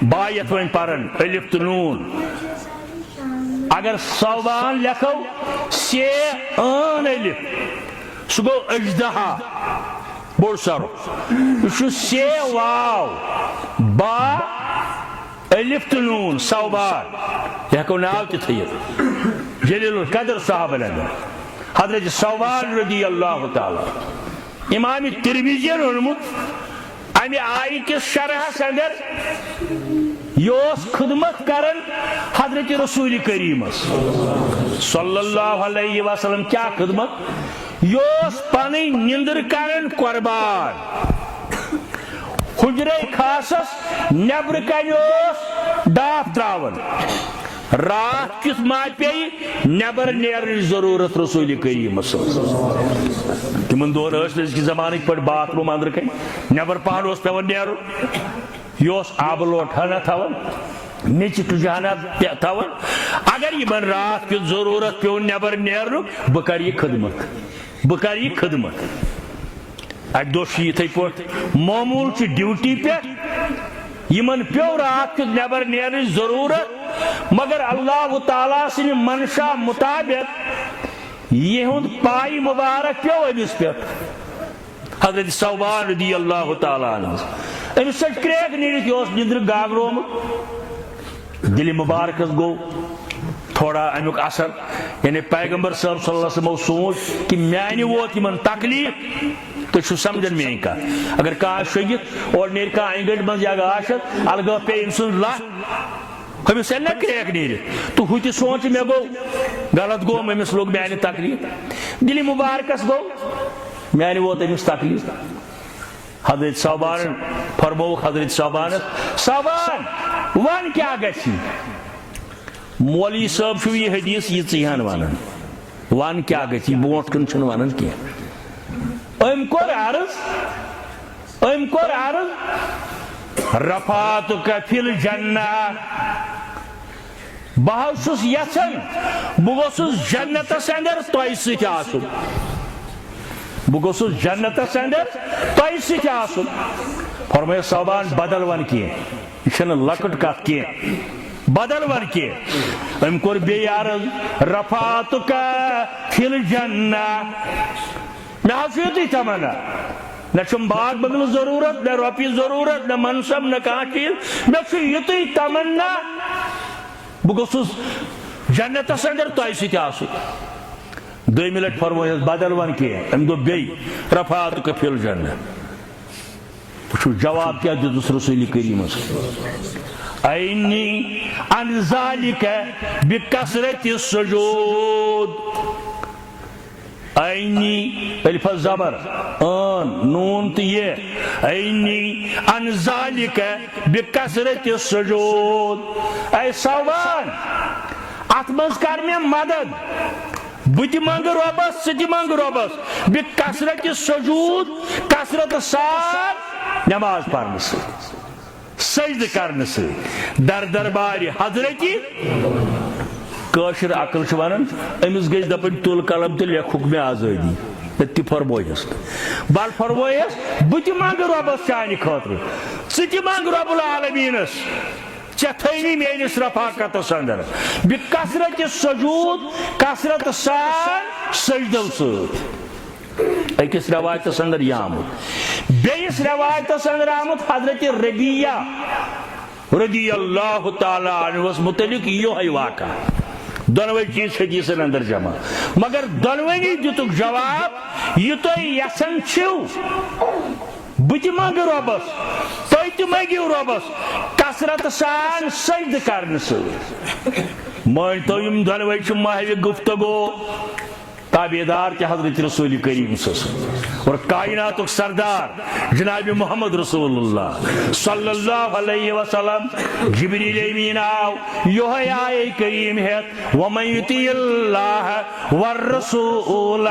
A: بایت ون پرن الف تو نون اگر ثوبان لکھو سی ان الف سہ گو اجدہا بوڑ سر یہ سی واو با الف تو نون ثوبان یہ ہیکو ناو تہ تھیت جلیل القدر صحابہ حضرت ثوبان رضی اللہ تعالی امام ترمذی ونمت امہ آئی کس شرحس اندر یہ خدمت کرن حضرت رسول کریم صلی اللہ علیہ وسلم کیا خدمت یہ پن نندر کرن قربان حجرے خاصس نبر کن ڈاف تراون رات کس ما پی نبر نیرن ضرورت رسول کریم تمن دون کی زمانہ پہ باتھ روم اندر کن نبر پہن پیون نیرن یہ آب لوٹ ہنا تھوان میچ تجانا تھوان اگر یہ رات کی ضرورت پیو نبر نیرن بہ کر یہ خدمت اک دہ یتھے پہ معمول ڈیوٹی پہ یمن پیو رات کی نبر نیرن ضرورت مگر اللہ تعالیٰ سن منشا مطابق یہ پائی مبارک پیو امس پہ حضرت ثوبان رضی اللہ تعالیٰ عنہ امس سچ کریک نیرت یہ نندر گاگروم دل مبارکس گو تھوڑا امیک اثر یعنی پیغمبر صاحب صلی اللہ علیہ وسلم سوچ کہ میانہ ووت یمن تکلیف تو سمجھن میری کت اگر کھانا شگت اور نیر کھانا انگڑ من یا گاشت الگا پہ ام سن لہ ہمس نا کریک نیرت تو ہو سوچ مے گو غلط گو امس لوگ میانہ تکلیف دل مبارکس گو میانہ ووت امس تکلیف حضرت ثوبان فرموک حضرت ثوبان ون کیا گژھی مولوی صاحب چھو یہ حدیث یہ ژیہن ونان ون کیا گژھی برونٹھ کن چھن ونان کی ام کور عرض رفعتک فی الجنہ بہ چھس یژھان بہ گوسس جنتس اندر تۄہہِ سۭتۍ آسُن بہ گوسس جنتس اندر تۄہہِ سۭتۍ آسُن فرمایا ثوبان بدل ون کینٛہہ یہ چھنہٕ لۄکٕٹ کتھ کینٛہہ بدل ون کینٛہہ ام کور بیٚیہِ عرض رفعتک فی الجنہ مےٚ حظ چھُ یُتُے تمنا نہ چھُم باغ بنگلہٕ ضروٗرت نہ رۄپیہِ ضروٗرت نہ منصب نہ کانٛہہ چیٖز مےٚ چھُ یُتُے تمنا بہٕ گوٚژھُس جنتس اندر تۄہہِ سۭتۍ آسُن دوٚیمہِ لٹہِ فرمٲیس بدل ون کینٛہہ أمۍ دوٚپ بیٚیہِ رفعتک فی الجنہ وٕچھو جواب کیٛاہ دیُتُس رسول کریٖمس اینی عن ذالک بکثرت السجود اینی الف زبر نون یہ اینی عن ذالک بکثرت السجود اے ثوبان ات منز کر میں مدد بت منگ ربس ست منگ ربس بکثرت السجود کثرت سان نماز پڑھنے سے سجد کرنے سے در دربار حضرتی کاشر عقل ونان امس گژھِ دپن تل قلم تو لیکھُکھ مےٚ آزٲدی تہِ فرمٲیس بل فرمٲیس بہٕ تہِ منگہٕ رۄبس چانہِ خٲطرٕ ژٕ تہِ منگ رۄب العالمیٖنس ژےٚ تھٲیی میٲنِس رفاقتس اندر بکثرت سجود کثرت سان سجدو سۭتۍ أکِس روایتس اندر یہ آمُت بیٚیِس روایتس اندر آمُت حضرت ربیہ رضی اللہ تعالیٰ عنہس متعلق یہوے واقعہ دونوے چیز حدیثن اندر جمع مگر دونوے دتک جواب یہ تُہۍ یژھان چھِو بہٕ تہِ منگہٕ رۄبس تُہۍ تہِ منگِو رۄبس کثرت سان سجدٕ کرنہٕ سۭتۍ مٲنۍتو یِم دونوے چھِ محوِ گفتگو تابعدار کے حضرت رسول کریم صلی اللہ علیہ وسلم اور کائنات سردار جناب محمد رسول اللہ صلی اللہ علیہ وسلم جبریل امین آو یہ آئے کریم ہے وَمَن يُطِعِ اللَّهَ وَالرَّسُولَ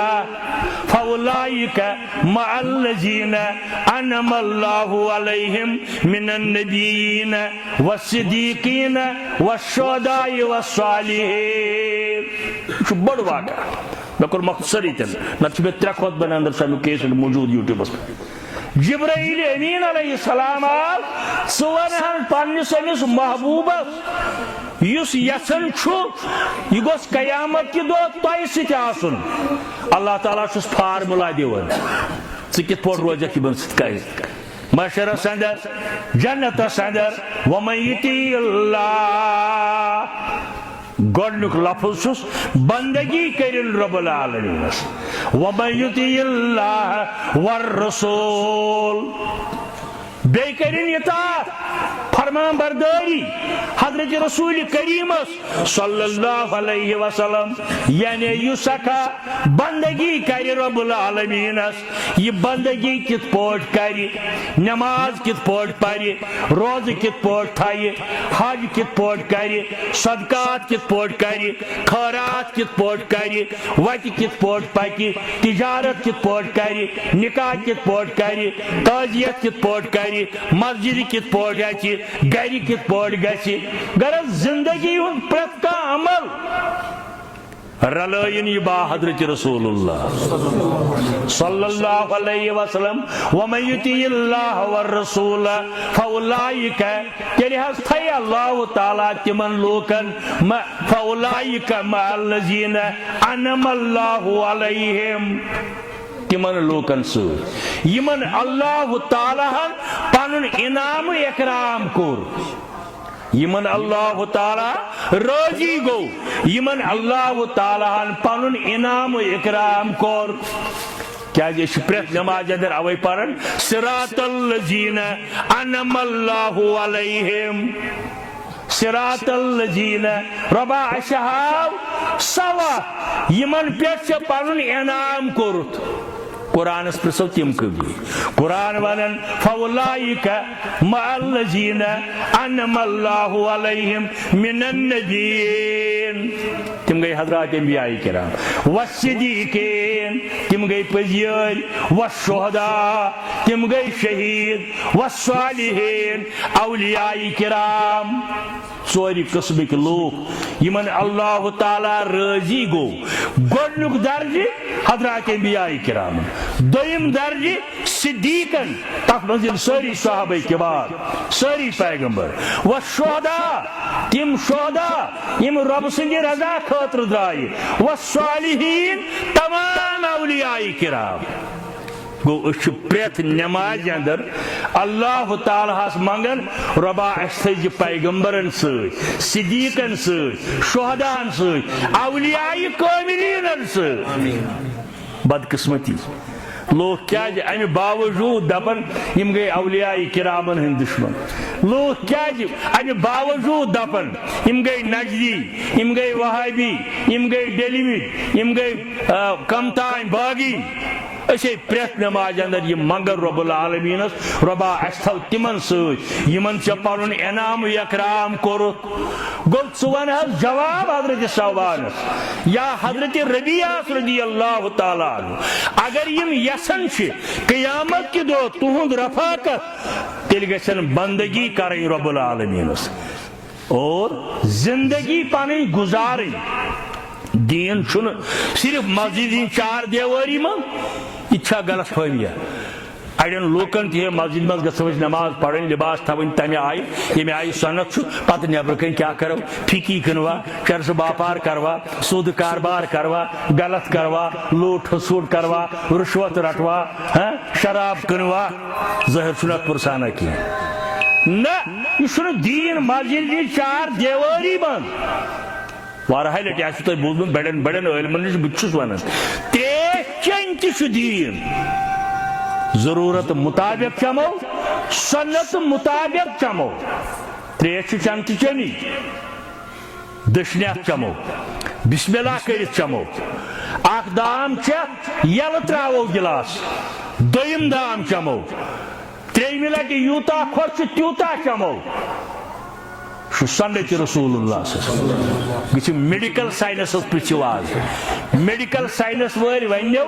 A: فَأُولَٰئِكَ مَعَ الَّذِينَ أَنْعَمَ اللَّهُ عَلَيْهِمْ مِنَ النَّبِيِّينَ وَالصِّدِّيقِينَ وَالشُّهَدَاءِ وَالصَّالِحِينَ چھُ بڑ واقعہ میں کور مختصر تین نہ میں ترے خطبہ اندر سامنے کیس موجود یوٹیوبس پہ جبرائیل امین علیہ السلام آل ژورہن پننس امس محبوبس یس یژھان چھُ یہ گوٚژھ قیامت کہ دۄہ تۄہہِ سۭتۍ آسُن اللہ تعالیٰ چھُس فارمولا دِوان ژٕ کِتھ پٲٹھۍ روزکھ یِمن سۭتۍ کٔرِتھ معاشرس اندر جنتس اندر وَمَن يُطِعِ اللَّهَ گۄڈنیُک لفظ چھُس بندگی کٔرِن رب العالمیٖنس وَمَن يُطِعِ اللَّهَ وَالرَّسُولَ بیٚیہِ کٔرِن اطاعت فرمان برداری حضرت رسول کریم صلی اللہ علیہ وسلم یعنی یسکا بندگی کری رب العالمین یہ بندگی کت پوٹ کری نماز کت پوٹ پری روز کت پوٹ تھائی حج کت پوٹ کری صدقات کت پوٹ کری خیرات کت پوٹ کری وت کت پوٹ پکی تجارت کت پوٹ کری نکاح کت پوٹ کری تعزیت کت پوٹ کری مسجد کت پوٹ گی گھر کت پوٹ گی غرض زندگی ہند پریت کا عمل رلائن یہ با حضرت رسول اللہ صلی اللہ علیہ وسلم ومن یطیع اللہ والرسول فاولئک تیلی حض تھائی اللہ تعالیٰ تمن لوکن فاولئک مع الذین انعم اللہ علیہم تمن لوکن سۭتۍ یمن اللہ تعالیٰ پنن انعام اکرام کور یمن اللہ تعالی راضی گو یمن اللہ تعالی پنن انعام و اکرام کور کیا یہ پریت نماز اندر اوے پرن صراط الذین انعم اللہ علیہم صراط الذین ربا اشہاب سوا یمن پیٹ سے پنن انعام کورت قرآن اس پرسو تم کبھی قرآن ونن فاولئک مع الذین انعم اللہ علیہم من النبیین تم گئی حضرات انبیاء کرام والصدیقین تم گئی پزیر والشہداء تم گئی شہید والصالحین اولیاء کرام ژوری قسمک لوگ یمن اللہ تعالی راضی گو گۄڈنیُک درجہ حضرات انبیاء کرام دویم درجہ صدیقن تک منزل ساری صحابہ کبار ساری پیغمبر والشہداء تم شہداء یم رب سندی رضا خاطر درائے والصالحین تمام اولیاء کرام گو اس پریت نماز اندر اللہ تعالیٰ منگن ربا اس پیغمبرن ست صدیقن ست شہدان ست اولیاء کاملین ست بدقسمتی لوگ کیا امہ باوجود دپن یم گئی اولیاء کرامن ہند دشمن لوگ کیا امہ باوجود دپن یم گئی نجدی یم گئی وہابی یم گئی ڈیلیوٹ یم گئی کمتان باغی اسی پریت نماز اندر یہ منگر رب العالمین ربا اس تھو تمن ست یمن چھ پنن انعام اکرام کورت گل ژون حظ جواب حضرت صوبان یا حضرت ربیعہ رضی اللہ تعالیٰ عنہ اگر یم یسن چھ قیامت کی دو تہند رفاقت تیل گژھن بندگی کریں رب العالمین اور زندگی پنن گزاریں دین چھن صرف مسجد چار دیواری من یہ غلط فہمی اڑین لوکن تہ مسجد مز گھو نماز پڑھن لباس تھوین تمہ آئی یمہ آئی سنت پتہ نبر کن کیا کرو پھیکی کنوا چرس باپار کروا سود کاربار کروا غلط کروا لوٹ حسوٹ کروا رشوت رٹوا شراب کنوا ظاہر چھنت پرسانہ کی نہ یہ دین مسجد چار دیواری من وارہ لٹہ آپ تھی بوزم بڑن بڑن علمن نش بہت ونان تریش چین تہ دین ضرورت مطابق چمو سنت مطابق چمو تریش چن تہ چنی دشنیت چمو بسم اللہ کرت چمو اخ دام چھ یل تراو گلاس دویم دام چمو تریمہ لٹہ یوتا خۄش تیوتا چمو سنت رسول اللہ صلی اللہ علیہ وسلم گھو میڈیکل سائنس پرچو آز میڈیکل سائنس ور ونو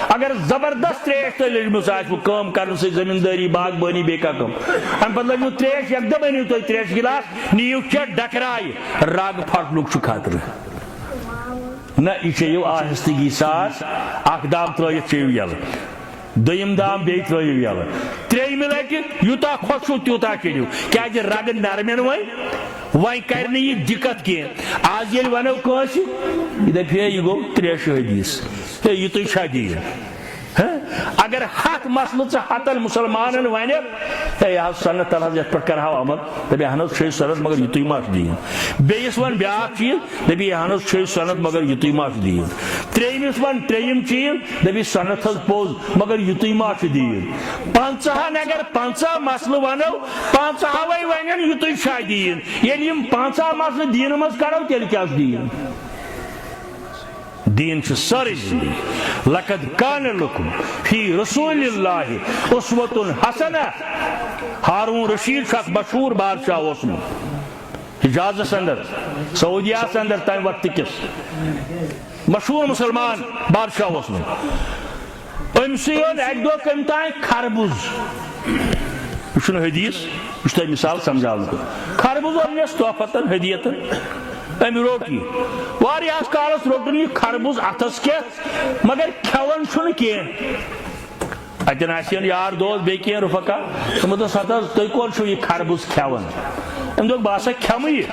A: اگر زبردست تریش تھی لجمت کم کرنے سی زمینداری باغبانی بیکا کم ام پتہ لجو تریش یکدم انیو تھی تریش گلاس نیو چھ ڈکرائی رگ پھٹنک خاطر نہ یہ چیو آہستگی ساتھ اخ دام ترائیت چیو یل دویم دام بی ترائیو یل تریمہ لٹہ یوتا خۄش تیوتا چیو کیا رگ نرمین وی کرنے یہ دقت کی آج ونو کنس یہ دپہ یہ گو تریش حدیث یہ تھی دین اگر ہاتھ مسلہ ہتن مسلمان ون ہے سنت تل یت پہ کرو عمل دپی اہن چھ سنت مگر یتھی ما دین بیس ون بیاکھ چیز دپی اہن چھ سنت مگر یتھی ما دین تریمس ون تریم چیز دپی سنت حض پوز مگر یتھی ما دین 50 اگر 50 مسلہ ونو 50 وے ون یتھی شا دین یل 50 مسلہ دین مز کرو تیل کیا دین دین چھ ساری زندگی لقد کان لکم فی رسول اللہ اسوۃ حسنہ ہارون رشید شاہ مشہور بادشاہ اوسمت حجازس اندر سعودیہ اندر تمہ وقت کس مشہور مسلمان بادشاہ اوسمت امس اک دہ کم تین خربوز یہ حدیث یہ مثال سمجھاؤ خربوز انس تحفتن ہدیتن ام روٹی واریاس کالس روٹن یہ خربوز اتس کے مگر کھون چھن کی اتن آسین یار دوست بی کی رفقا تم دس تھی کون چھو یہ خربوز کھون ام دو باسا کھم یہ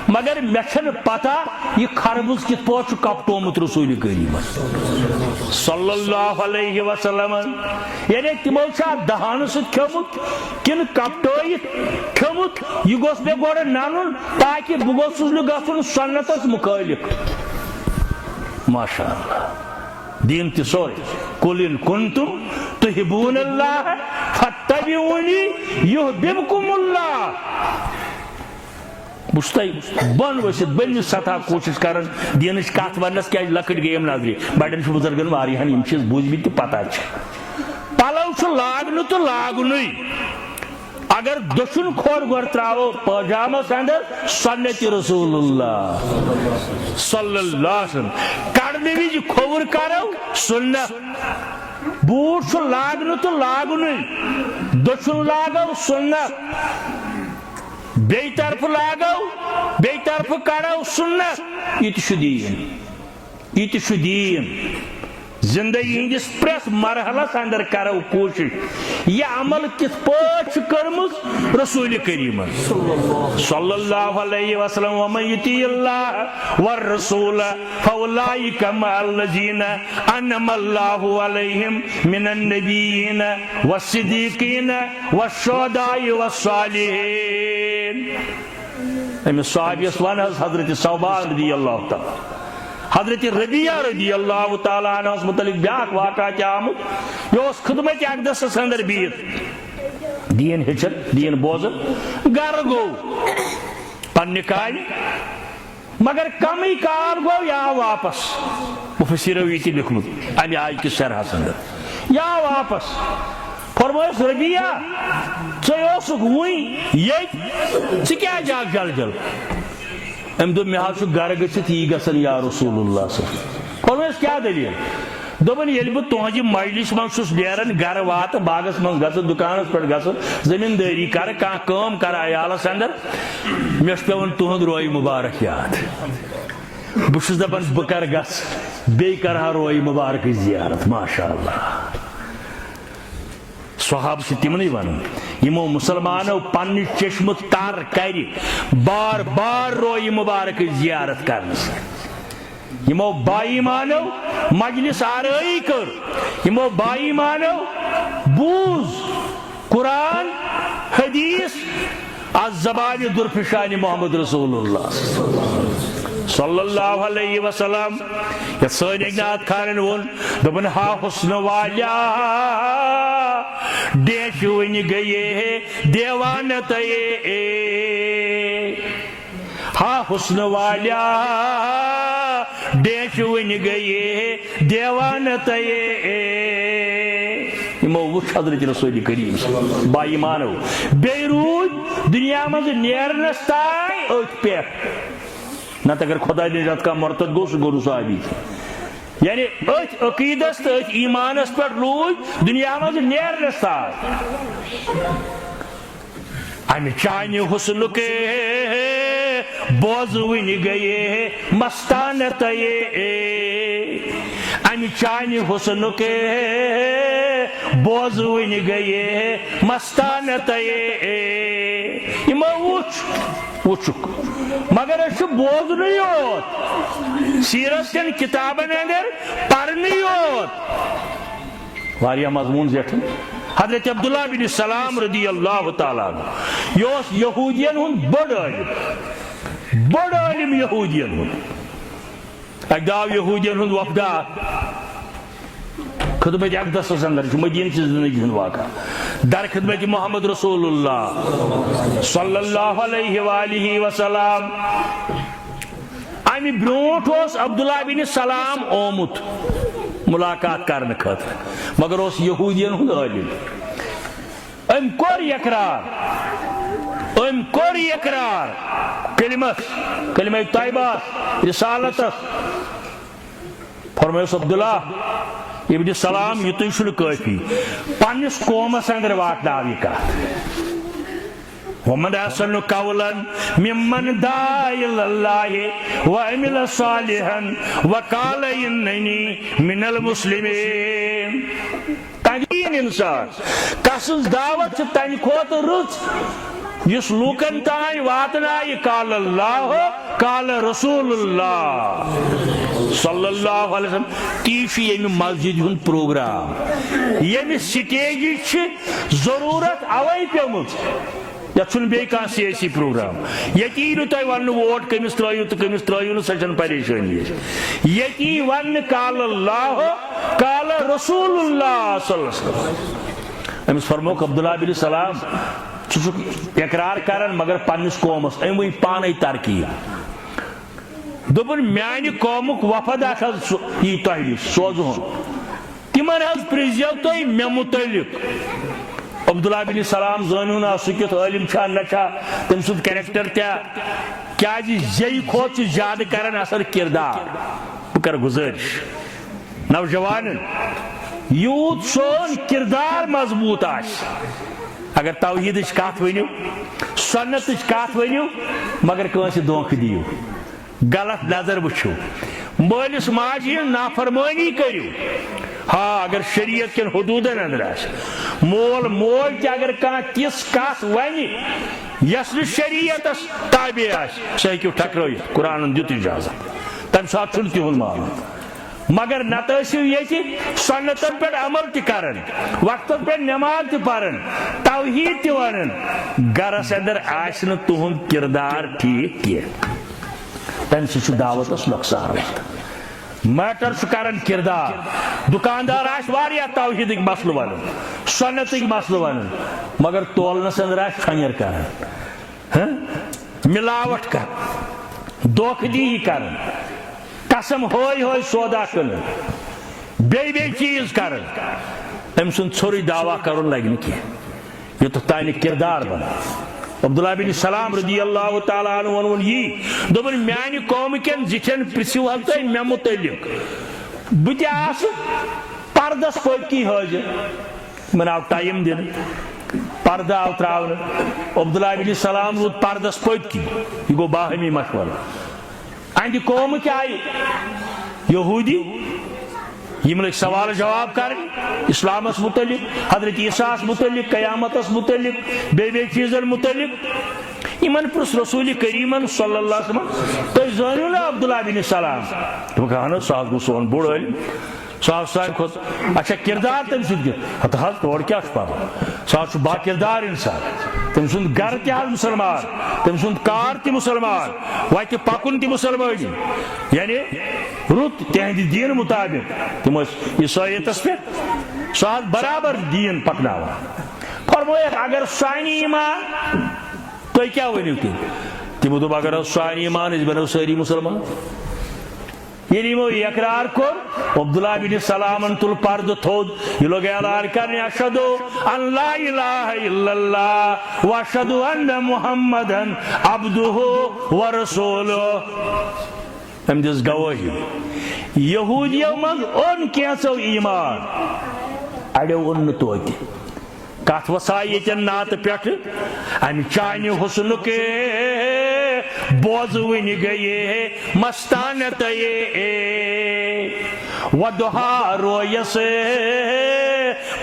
A: مگر مے چھن پتہ یہ خربوز کت پہ کپٹومت رسول کریم صلی اللہ علیہ وسلم یعنی تمو دہان ست کھمت کن کپٹویت کھمت یہ گوس مے گوڑ نن تاکہ بہ گوسس نہ گژھن سنتس مخالف ماشاء اللہ دین تہ سوری قل ان کنتم تحبون اللہ فاتبعونی یحببکم اللہ بس بن ورست بن سطح کوشش کران دینچ کت ونس کی لکٹ گیم نظری بڑن بزرگن واریاہن یم چیز بوزمت پتہ پلو لاگن تو لاگن اگر دشن کھور گور تراو پاجامس اندر سنت رسول اللہ صلی اللہ علیہ وسلم کڑنے وز کھور کرو سنت بوٹ لاگن تو لاگن دشن لاگو سنت بی طرف لاگو بی طرف کرو سنت یہ دین زندگی ہندس پریس مرحلس اندر کرو کوشش یہ عمل کت پہ کرمز رسول کریم صلی اللہ علیہ وسلم ومن یطیع اللہ والرسول فاولئک مع الذین انعم اللہ علیہم من النبیین والصدیقین والشہداء والصالحین امس صحابیس ون حضرت صوبان رضی اللہ تعالی حضرت ربیہ رضی اللہ تعالیٰ عنہ متعلق بیاک واقعہ کیا آمد یہ خدمت اقدس اندر بیت دین ہچت دین بوزت گر گو پنہ کال مگر کال گو یا واپس مفسرو یہ لکھمت امی آج کس شرحس اندر یا واپس فرمائس ربیہ ژے وئی یہ کیا جاگ جل جل ام دو مے حظ گر گھت یہ گھن یا رسول اللہ صلی اللہ علیہ وسلم فرمائس کیا دلیل دپن یل بہ تہذ مجلس من نیران گر وات باغس من گھن دکانس پہ گھن زمینداری کر کام کر عیالس اندر مے پیون تہد روئی مبارک یاد بہس دپان بہ کر گھس بی کرہا روئی مبارک زیارت ماشاء اللہ صحاب سے تمنی ون یمو مسلمانو پن چشم تر کر بار بار روئی مبارک زیارت کرنس یمو بائی مانو مجلس آرائی کر یمو بائی مانو بوز قرآن حدیث از زبان درفشان محمد رسول اللہ صلی اللہ علیہ وسلم یا سن اگنات خانن ون دبن ہا حسن والا دیش ون گئے دیوانت ہا حسن والا دیش ون گئے دیوانت وچ حضرت رسول کریم بائی مانو بے روز دنیا مز نیرنس تائیں ات پہ نہ اگر خدا نجات کا مرتد گو سہ گو صحابی یعنی ات عقیدس تو ات ایمانس پہ روز دنیا مز نیرنس تائیں ام چانہ حسن کے بوز ون گئے مستانت ام چانہ حسن کے بوز ون گئے مستانت وچک مگر اس بوزن یوت سیرت کن کتابن اندر پرن یوت واریاہ مضمون زیٹھن حضرت عبداللہ بن سلام رضی اللہ تعالیٰ عنہ یہ یہودین ہن بڑ عالم یہودین ہن اک داو یہودین ہن وفدا خدمت اقدس اندر مدینہ چہ زندگی ہند واقع در خدمت محمد رسول اللہ صلی اللہ علیہ وآلہ وسلم امی برونٹ اس عبداللہ بن سلام آمت ملاقات کرنے خاطر مگر اس یہودین ہند عالم ام کور اقرار کلمہ طیبہ رسالت فرمائس عبداللہ ابن سلام یہ تھی کافی پنس قومس اندر واتناو یہ کت ومن احسن قولا ممن دعا الى الله وعمل صالحا وقال انني من المسلمين تین انسان کسز دعوت تن کھوت رچ یس لوکن تان واتنائے قال اللہ قال رسول اللہ صلی اللہ علیہ وسلم تی یم مسجد ہن پروگرام یم سٹیج ضرورت اوے پیمت یہ بیٚیہِ کانٛہہ سیاسی پروگرام ییٚتہِ یی نہٕ تۄہہِ وننہٕ ووٹ کٔمِس ترٛٲیِو تہٕ کٔمِس ترٛٲیِو نہٕ سۄ چھَنہٕ پریشٲنی ییٚتہِ یی وننہٕ قال اللہ قال رسول اللہ صلی اللہ علیہ وسلم أمِس فرموک عبداللہ بن سلام ژٕ چھُکھ اقرار کران مگر پننِس قومس أمۍ ؤنۍ پانے ترکیب دوٚپُن میانہِ قومُک وفد اکھ حظ یی تۄہہِ نِش سوزہون تِمن حظ پرٛزیو تُہۍ مےٚ متعلق عبداللہ بن سلام زانو نا سہ کت عالم چھا نہ چھا تم سند کریکٹر کیا زی کھوت زیادہ کران اثر کردار بہ کر گزارش نوجوان یوت سون کردار مضبوط آس اگر توحید کت ونیو سنت کت ونیو مگر کنس دھوکہ دیو غلط نظر وچھو مالس ماجہ نافرمانی کرو ہاں اگر شریعت کن حدودن اندر آس مول مول تہ اگر کان تس کت ون یس شریعت تابع آس سہ ہیکو ٹھکرائت قرآن دیت اجازت تمہ سات چھ تہد معاملہ مگر نتو یہ سنتن پہ عمل تہ کران وقت پہ نماز تہ پران توحید تہ ونان گرس اندر آس نہ تہند کردار ٹھیک کی تمہ سہ دعوتس نقصان میٹر کران کردار دکاندار آس واریاہ توحیدک مسلہ ونان سنتک مسلہ ونان مگر تولنس اندر آس چھنیر کران ملاوٹ کر دھوکہ دی کران قسم ہوئی ہوئی سودا کران بے چیز کران ام سن ژھوری دعویٰ کرن لگہ نہ کینٛہہ یوتتھ تانہِ کردار بنا عبداللہ بن سلام رضی اللہ تعالیٰ عنہ ون یہ دوپن میانہ قوم کن زٹھن پرژھو حظ تُہۍ مےٚ متعلق بہٕ تہِ آسہٕ پردس پٔتکی حٲضر یمن آو ٹایم دنہٕ پردٕ آو تراونہٕ عبداللہ بن سلام روٗد پردس پٔتکی یہ گوٚو باہمی مشورٕ اہندِ قومٕکۍ آیہِ یہودی یم لگ سوال جواب کریں اسلامس متعلق حضرت عیسیٰ متعلق قیامتس متعلق بے چیزن متعلق یمن پرس رسول کریم صلی اللہ علیہ وسلم تو زانو نا عبداللہ بن سلام تو کہا سہ گو سون بوڑ علم سہ سان کھت اچھا کردار تم سد ہتھ حض تور کیا پہ سہ با کردار انسان تم سند گھر تہ مسلمان تم سند کار تہ مسلمان وتہ پکن تہ مسلمانی یعنی رت تہند دین مطابق تم عیسائیتس پہ سہ برابر دین پکناوان فرمویک اگر سانہ ایمان تھی کیا ونو تمو دپ اگر سانہ ایمان اس بنو ساری مسلمان یعنی یمو اقرار کور عبداللہ بن سلام تل پرد تھود یہ لوگ اعلان کرنے اشہد ان لا الہ الا اللہ واشہد ان محمدا عبدہ ورسولہ ہم دس گواہی یہودیو من ان کیسو ایمان اڑیو ان توتہ کت وسائی یتن نات پہ ام چانہ حسن کے بوز ون گئے مستانت ودہا رویس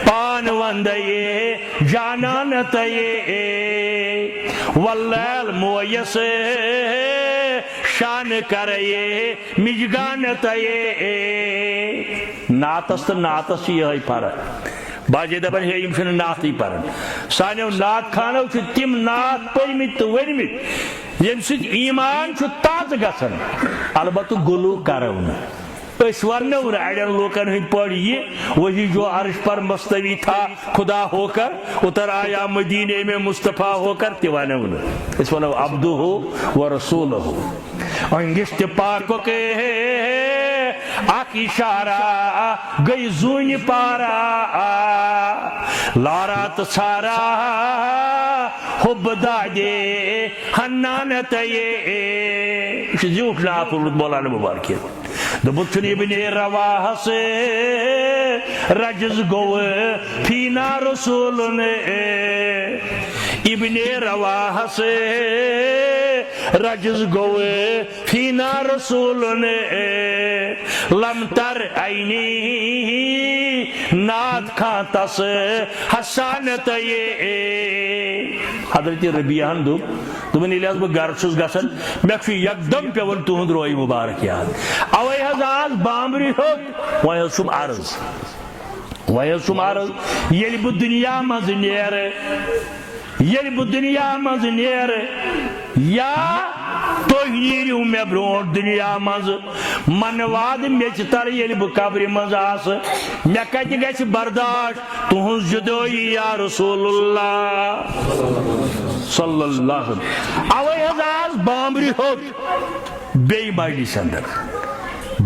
A: پان وندے جانانت واللیل مویس شان کرے مجگان تیے ناتس تو ناتس یہ فرق باجے دپان ہے یم چھنہ نعتی پران سانیو نعت خانو چھ تم نعت پرمت تو ورمت یم سۭتۍ ایمان چھ تازہ گژھان البتہ گلو کرو نہٕ اس ونو اڑین لوکن ہند پڑھ یہ وہی جو عرش پر مستوی تھا خدا ہو کر اتر آیا مدینے میں مصطفیٰ ہو کر تیوانو اس ونو عبدہ و رسول ہو انگشت پاک کے اک اشارہ گئی زون پارا لارا تسارا حب دادے حنانت یہ زیوٹ نا پورت مولانا مبارکی دبچن ابن رواح سے رجز گو فینا رسول نے ابن رواح سے رجز گو فینا رسول نے لم تر عینی نات کھانتس حسانت یہ حضرت ربیعان دوپن ییٚلہِ حظ بہٕ گرٕ چھُس گژھان مےٚ چھُ یکدم پیوان تُہُنٛد روے مبارک یاد اوے حظ آز بامبرِ ہیوٚت وۄنۍ حظ چھُم عرض ییٚلہِ بہٕ دُنیا منٛز نیرٕ یا تُہۍ نیٖرِو مےٚ برونٛٹھ دُنیا منٛز من واد میٚژِ تل ییٚلہِ بہٕ قبرِ منٛز آسہٕ مےٚ کتہِ گژھِ برداشت تُہٕنٛز جُدٲیی یا رسول اللہ صلی اللہ اوے حظ آز بامبرِ ہیوٚت بیٚیہِ مجلس اندر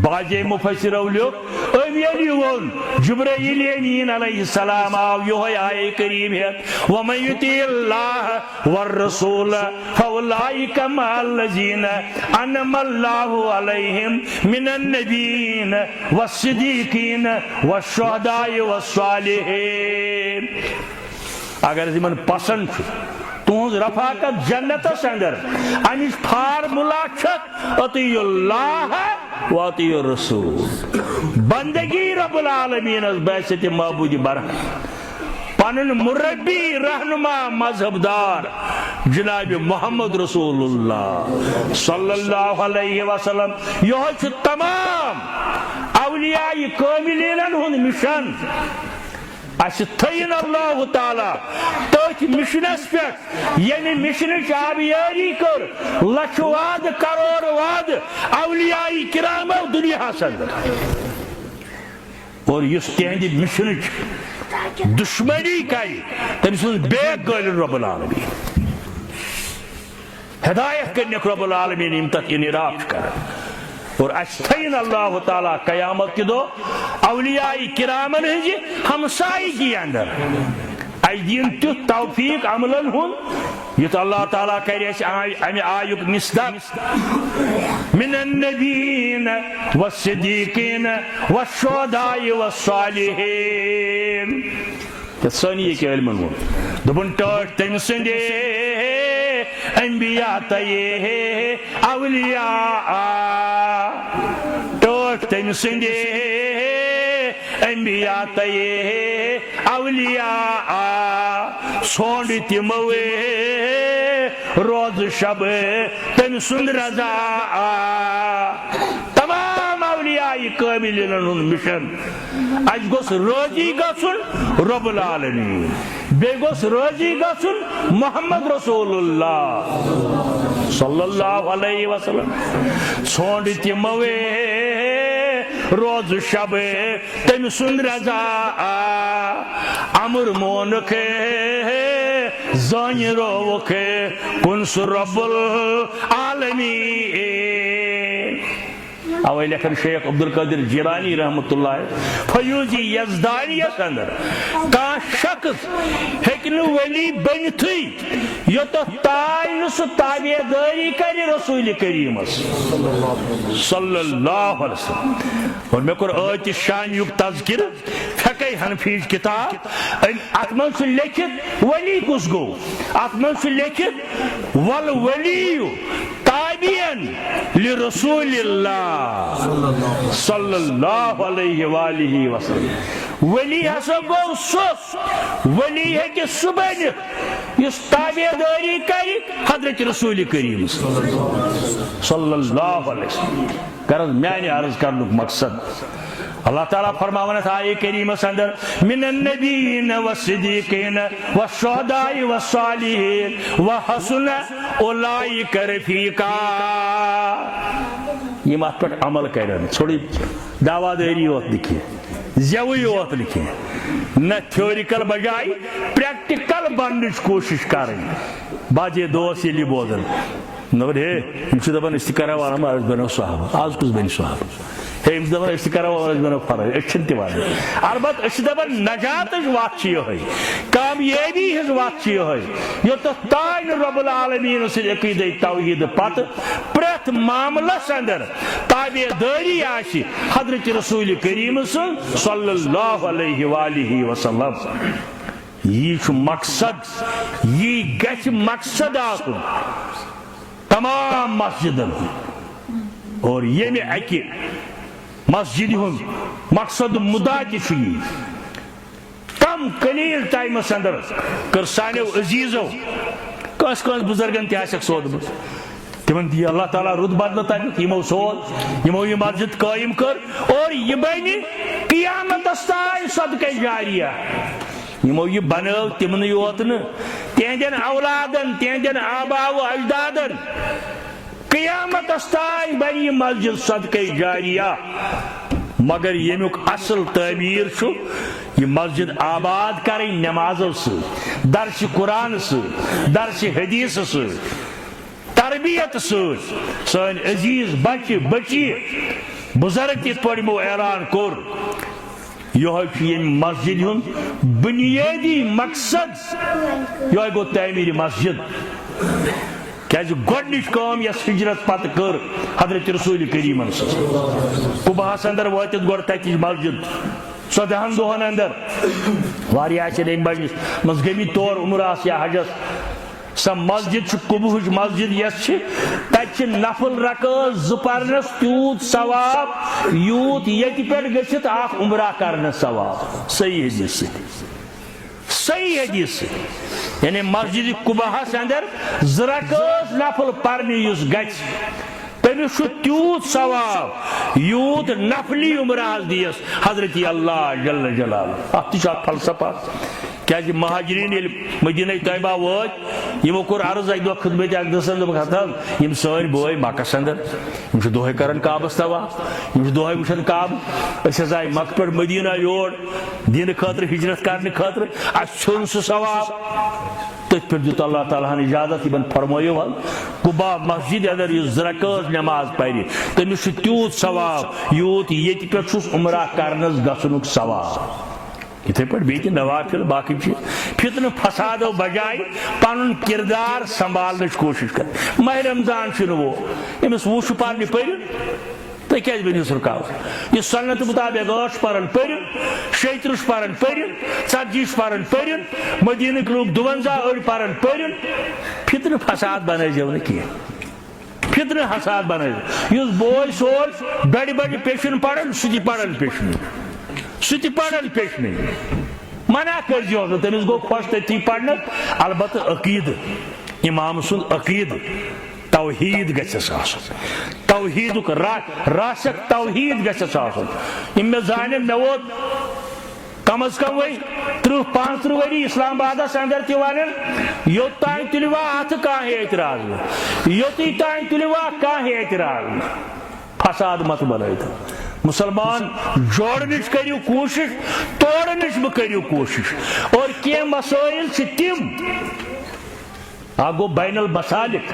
A: باجے مفسرو لیوٚکھ أمۍ ییٚلہِ ووٚن جبرائیل امین علیہ السلام آو یہوے آیے کریم ہیتھ ومن یطیع اللہ والرسول فاولئک مع الذین انعم اللہ علیہم من النبیین والصدیقین والشہداء والصالحین اگر یمن پسند چھُ تہذ رفاقت جنتس اندر امچ فارمولا اطیع اللہ و اطیع الرسول بندگی رب العالمین بحثیت معبود برحق پنن مربی رہنما مذہب دار جناب محمد رسول اللہ صلی اللہ علیہ وسلم یہ تمام اولیاء کاملین ہند مشن اس تھین اللہ تعالی تھی مشنس پہ یعنی مشن آبیاری کر لچھ واد کروڑ واد اولیاء کرام دنیا اندر اور اس تہند مشن دشمنی کری تم سن بیگ گل رب العالمین ہدایت کرنے رب العالمین یم تک انعراف کر اور اشتین اللہ تعالیٰ قیامت کی دو اولیاء کرامن ہنجی ہمسائی کی اندر ایدین تیت توفیق عملن ہن یت اللہ تعالیٰ کہہ امی آیوک مصداق من النبیین والصدیقین والشہداء والصالحین ثانیہ کے علمن ہن دبن ٹاٹ تم سندے انبیاء تیے اولیاء ٹوٹ تم سندے انبیاء تیے اولیاء سونڈ تموے روز شب تم سند رضا تمام اولیاء کاملین ہند مشن اج گوس روزی گژھن رب العالمین بیٚیہِ گوٚژھ رٲضی گژھُن محمد رسول اللہ صلی اللہ علیہ وسلم ژھونڈ تموے روز شب تم سند رضا امر مونک زان روک کنس رب العالمین اوے لکھن شیخ عبدالقادر جیلانی رحمت اللہ فیوزی یزدانیت اندر کان شخص ہیکن ولی بنتھی یوتھ تائن سو تابعداری کر رسول کریم صلی اللہ علیہ وسلم اور میں کور آیت شان یوک تذکر فقہ حنفی کتاب اتمن سے لکھت ولی کس گو اتمن سے لکھت والولی تابعین لرسول اللہ صلی اللہ علیہ وآلہ وسلم ولی ہسا گو سہ ولی ہے سہ بن اس تابع داری کری حضرت رسول کریم صلی اللہ علیہ وسلم. غرض میانہ عرض کرنک مقصد اللہ تعالیٰ فرماون آیہ کریمس اندر من النبیین والصدیقین والشہداء والصالحین وحسن اولئک رفیقا. یہ ات پہ عمل کرن تھوڑی دعویٰ داری یوت لکھے زیوی یوت لکھے نہ تھیوریکل بجائے پریکٹیکل بننچ کوشش کریں. باجے دوست یلی بوزن نور ہے ہم دپان اس کرا والا آج بنو صحابہ آج کس بن صحابہ ہے ہم دپان اس کرا والا بنو فرق اس تہ البتہ اس دپان نجات وات یہ کامیابی ہز وات یہ یوت تان رب العالمین سن عقیدہ توحید پتہ پریت معاملس اندر تابع داری آسی حضرت رسول کریم صلی اللہ علیہ وآلہ وسلم. یہ مقصد یہ گھ مقصد آسن تمام مسجدن اور یمہ اکہ مسجد ہن مقصد مدعا تہ کم قلیل ٹائمس اندر کر سانو عزیزو کس کس بزرگن تہ آسک سودمت تمن دی اللہ تعالیٰ رد بدل تک یمو سود یمو یہ مسجد قائم کر اور یہ بنی قیامت تائیں صدقہ جاریہ. یمو یہ بنو تمن یوت تہندین اولادن تہندین آبا و اجدادن قیامت تائیں بنی مسجد صدقہ جاریہ. مگر یمیک اصل تعمیر یہ مسجد آباد کریں نمازو سے درس قرآن سے درس حدیث سے تربیت سن عزیز بچہ بچی بزرگ تیت پڑمو اعلان کور یہ مسجد ہن بنیادی مقصد یہ گو تعمیر مسجد کیازِ گۄڈنِچ کٲم یس ہجرت پتہ کر حضرت رسول کریم قباہس اندر وٲتِتھ گۄڈٕ تتِچ مسجد 14 دۄہن اندر واریاہ چھِ امہِ بجہِ منٛز گٔمٕتۍ تور عمرہس یا حجس سۄ مسجد چھِ قبہٕچ مسجد یس چھِ تتہِ چھِ نفل رکٲژ 2 پرنس تیوٗت ثواب یوٗت ییٚتہِ پٮ۪ٹھ گٔژھِتھ اکھ عمرہ کرنس ثواب. صحیح حدیث صحیح حدیث یعنی مسجد قباہس اندر 2 رکٲژ نفل پرنہِ یُس گژھِ تٔمِس چھُ تیوٗت ثواب یوٗت نفلی عمرہس دیس حضرت اللہ جل جلالہ. اتھ تہِ چھُ اکھ فلسفہ کیازِ مہاجرین ییٚلہِ مدینہ طیبہ وٲتۍ یمو کوٚر عرض اکہِ دۄہ خدمت اقدس دوٚپُکھ حضرت یِم سٲنۍ بٲے مکس اندر یِم چھِ دۄہے کران کعبس طواف یِم چھِ دۄہے وٕچھان کعبہٕ أسۍ حظ آیہِ مکہ پٮ۪ٹھ مدینہ یور دینہٕ خٲطرٕ ہجرت کرنہٕ خٲطرٕ اَسہِ ژھیوٚن سُہ ثواب. تٔتھۍ پٮ۪ٹھ دیُت اللہ تعالیٰ ہن اجازت یِمن فرمٲیِو حظ قبا مسجد اندر یُس 2 رکٲژ نماز پرِ تٔمِس چھُ تیوٗت ثواب یوٗت ییٚتہِ پٮ۪ٹھ چھُس عمرہ کرنس گژھنُک ثواب. اتھے پہ بیٚیہِ نوافل باقی فتنہ فسادو بجائے پن کردار سنبھالنے کوشش کر. ماہ رمضان وہ امس وُہ پرنہِ پٔرِو تُہۍ کیٛازِ بٔنِوس رُکاوٹ یہ سنت مطابق 8 پرن پٔرِو 36 پرن پٔرِو 40 پرن پٔرِو مدینٕکۍ لوٗکھ 52 أڑۍ پرن پٔرِو. فتنہ فساد بنٲیزیو نہٕ کینٛہہ فتنہ فساد بنٲیزیو. یُس بوے سوز بڑِ بڑِ پیشن پرن سُہ تہِ پرن پیشن سُہ تہِ پرن پیشن منع کٔرزیوس نہٕ تٔمِس گوٚو خۄش تٔتھی پرنس البتہ عقیدٕ امام سُنٛد عقیدٕ توحید گژھٮ۪س آسُن توحیدُک راسک توحید گژھٮ۪س آسُن. یِم مےٚ زانن مےٚ ووت کم از کم وی 30-35 ؤری اسلام آبادس اندر تہِ ونن یوٚتانۍ تُلوا اتھٕ کانٛہہ اعتراض یوٚتُے تانۍ تُلوا کانٛہہ اعتراض فساد مت بنٲیِتھ. مسلمان جوڑنٕچ کٔرِو کوٗشش توڑنٕچ مہ کٔرِو کوٗشش. اور کینٛہہ مسٲیل چھِ تِم اکھ گوٚو بین المسالک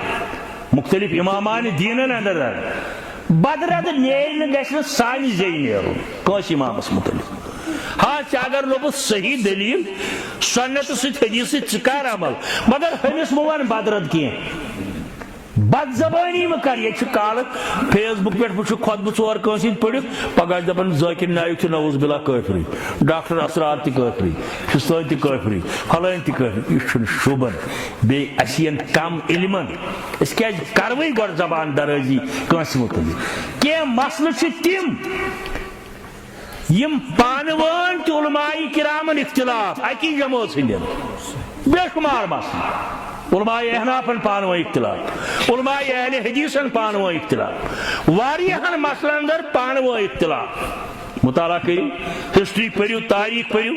A: مختلف امامان دیٖنن اندر بدرد نیرِ نہٕ گژھِ نہٕ سانہِ زیٚیہِ نیرُن کٲنٛسہِ امامس متعلق. ہاں ژےٚ اگر لوٚبُتھ صحیح دلیٖل سنتہٕ سۭتۍ حدیث سۭتۍ ژٕ کر عمل مگر ہُمِس مہ ون بدرد کینٛہہ بد زبانی مہ کر. یہ کالہٕ فیس بک پہ وچھو خطبہ 4 کٲنٛسہِ ہِنٛدۍ پٔرِتھ پگاہ دپان ذاکر نایک چھُ نعوذ باللہ کٲفری ڈاکٹر اسرار تہِ کٲفری حسین تہِ کٲفری فلٲنۍ تہِ کٲفری. یہ چھُنہٕ شوٗبان. بیٚیہِ اَسہِ یِن کم علمن أسۍ کیازِ کروٕے گۄڈٕ زبان درٲزی کٲنٛسہِ متعلق. کینٛہہ مسلہٕ چھِ تِم یم پانوان تہ علماء کرامن اختلاف اکی جماعت ہندین بے شمار مسئلہ علماء احنافن پانوان اختلاف علماء اہل حدیثن پانوان اختلاف واریہن مسئلہ اندر پانوان اختلاف مطالعہ کرو ہسٹری پڑھو تاریخ پڑھو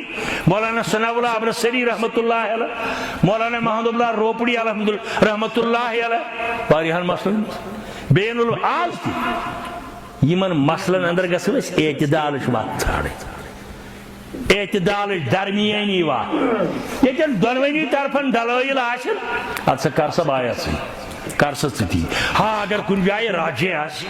A: مولانا ثناء اللہ ابرسری رحمۃ اللہ علیہ مولانا محمد اللہ روپڑی رحمۃ اللہ علیہ واریہن مسئلہ بین آز تہ یمن مسئلن اندر گژھو أسۍ اعتدالٕچ وتھ ژھانڈٕنۍ اعتدالٕچ درمیٲنی وتھ ییٚتٮ۪ن دۄنوٕنی طرفن دلٲیل آسن ادٕ سا کر سا بایعت ژٕ کر سا ژٕ تی ہاں اگر کُنہِ جایہِ راجے آسہِ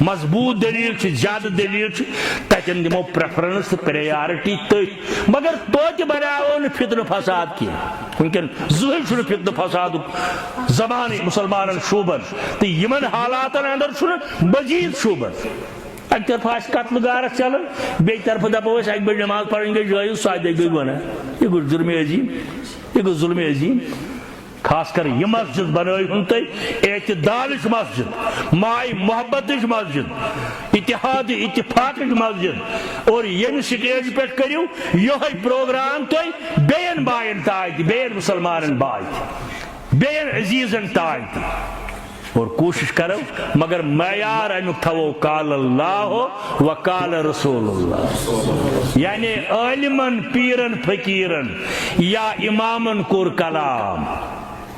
A: مضبوط دلیل چھِ زیادٕ دلیل چھِ تتٮ۪ن دِمو پریفرنس تہٕ پریارٹی تٔتھۍ مگر توتہِ بناوو نہٕ فتنہٕ فساد کینٛہہ وٕنکٮ۪ن زٕہٕنۍ چھُنہٕ فتنہٕ فسادُک زمانٕے مُسلمانن شوٗبن تہٕ یِمن حالاتن اندر چھُنہٕ مزیٖد شوٗبن اکہِ طرفہٕ آسہِ قتل غارت چلان بیٚیہِ طرفہٕ دپو أسۍ اکہِ بجہِ نماز پرٕنۍ گٔے جٲیز 7 گٔے گۄناہ یہِ گوٚو جُرمِ عظیٖم یہِ گوٚو ظُلمِ عظیٖم خاص کر یہ مسجد بنٲیہُن تُہۍ اعتدالٕچ مسجد ماے محبتٕچ مسجد اتحاد اتفاقٕچ مسجد اور ییٚمہِ سٹیج پٮ۪ٹھ کٔرِو یِہوٚے پروگرام تُہۍ بیٚیَن بایَن تانۍ تہِ بیٚیَن مُسلمانن باے تہِ بیٚیَن عزیٖزن تانۍ تہِ اور کوشش کرو مگر معیار امیک تھو قال اللہ و قال رسول اللہ یعنی عالمن پیرن فقیرن یا امامن کور کلام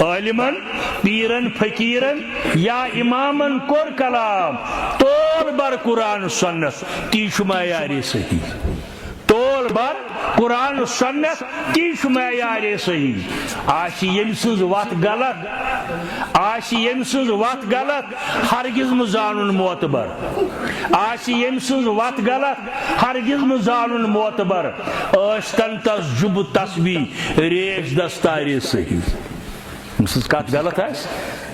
A: عالمن پیرن فقیرن یا امامن کور کلام طول بر قرآن سنت تی چھ معیار صحیح طول بر قرآن سنت تی چھ معیار صحیح آسی یم سنز وات غلط آسی یم سنز وات غلط ہرگز مزانن معتبر آسی یم سنز وات غلط ہرگز مزانن معتبر ٲسۍتن تس جب تسبیح ریش دستار صحیح سنز کت غلط آس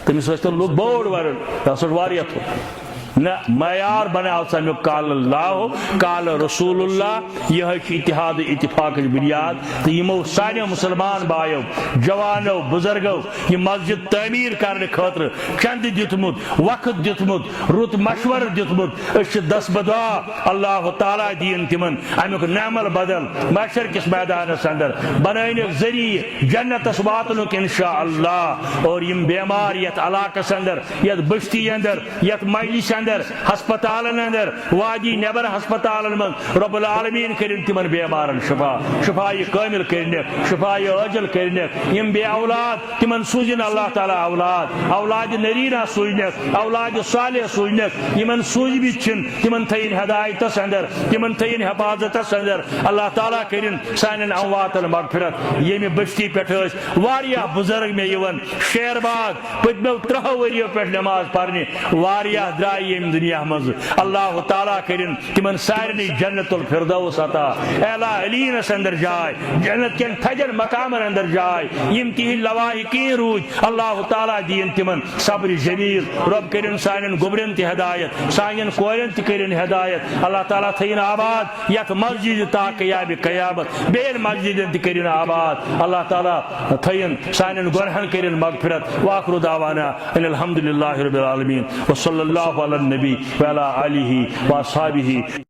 A: تمس ٲسۍتن لوگ بوڑ ورن تس واریاہ تھوٚد نہ معیار بناو سمیو قال اللہ قال رسول اللہ یہ اتحاد اتفاق بنیاد تو یمو سانیو مسلمان بایو جوانو بزرگو یہ مسجد تعمیر کرنے خاطر چند دتمت وقت دتمت رت مشور دتمت اس دس بدعا اللہ تعالی دین تمن امیک نعمل بدل محشر کس میدان اندر بنائن ذریعہ جنت واتنک انشاءاللہ اور یم بیمار یت علاقہ اندر یت بستی اندر یت مجلس اندر ہسپتالن اندر وادی نیبر ہسپتالن من رب العالمین کرن تمن بیمارن شفا شفاء کامل کرنک شفاء عاجل کرنک یم بے اولاد تمن سوزن اللہ تعالی اولاد اولاد نرینہ سوزنک اولاد صالح سوزنک یمن سوز بھی چھن تمن تھین ہدایتس اندر تمن تھین حفاظتس اندر اللہ تعالی کرن سانن امواتن مغفرت یم بستی پٹھ واریاہ بزرگ میں یون شیر باغ پتمو 3 وریو پہ نماز پرنی واریاہ درائے یم دنیا مز اللہ تعالیٰ کرن تمن سارنی جنت الفردوس عطا اعلی علینس اندر جائے جنت کن تھجن مقامن اندر جائے یم تہند لواحقین روز اللہ تعالیٰ دین تمن صبر جمیل رب کرن سانن گبرن تہ ہدایت سانن کورن تہ کرن ہدایت اللہ تعالیٰ تھین آباد یت مسجد تا قیام قیامت بین مسجد تہ کرن آباد اللہ تعالیٰ تھین سانن گنہن کرن مغفرت واخر دعوانا ان الحمد للہ رب العالمین وصلی اللہ علی النبی وعلی آلہ واصحابہ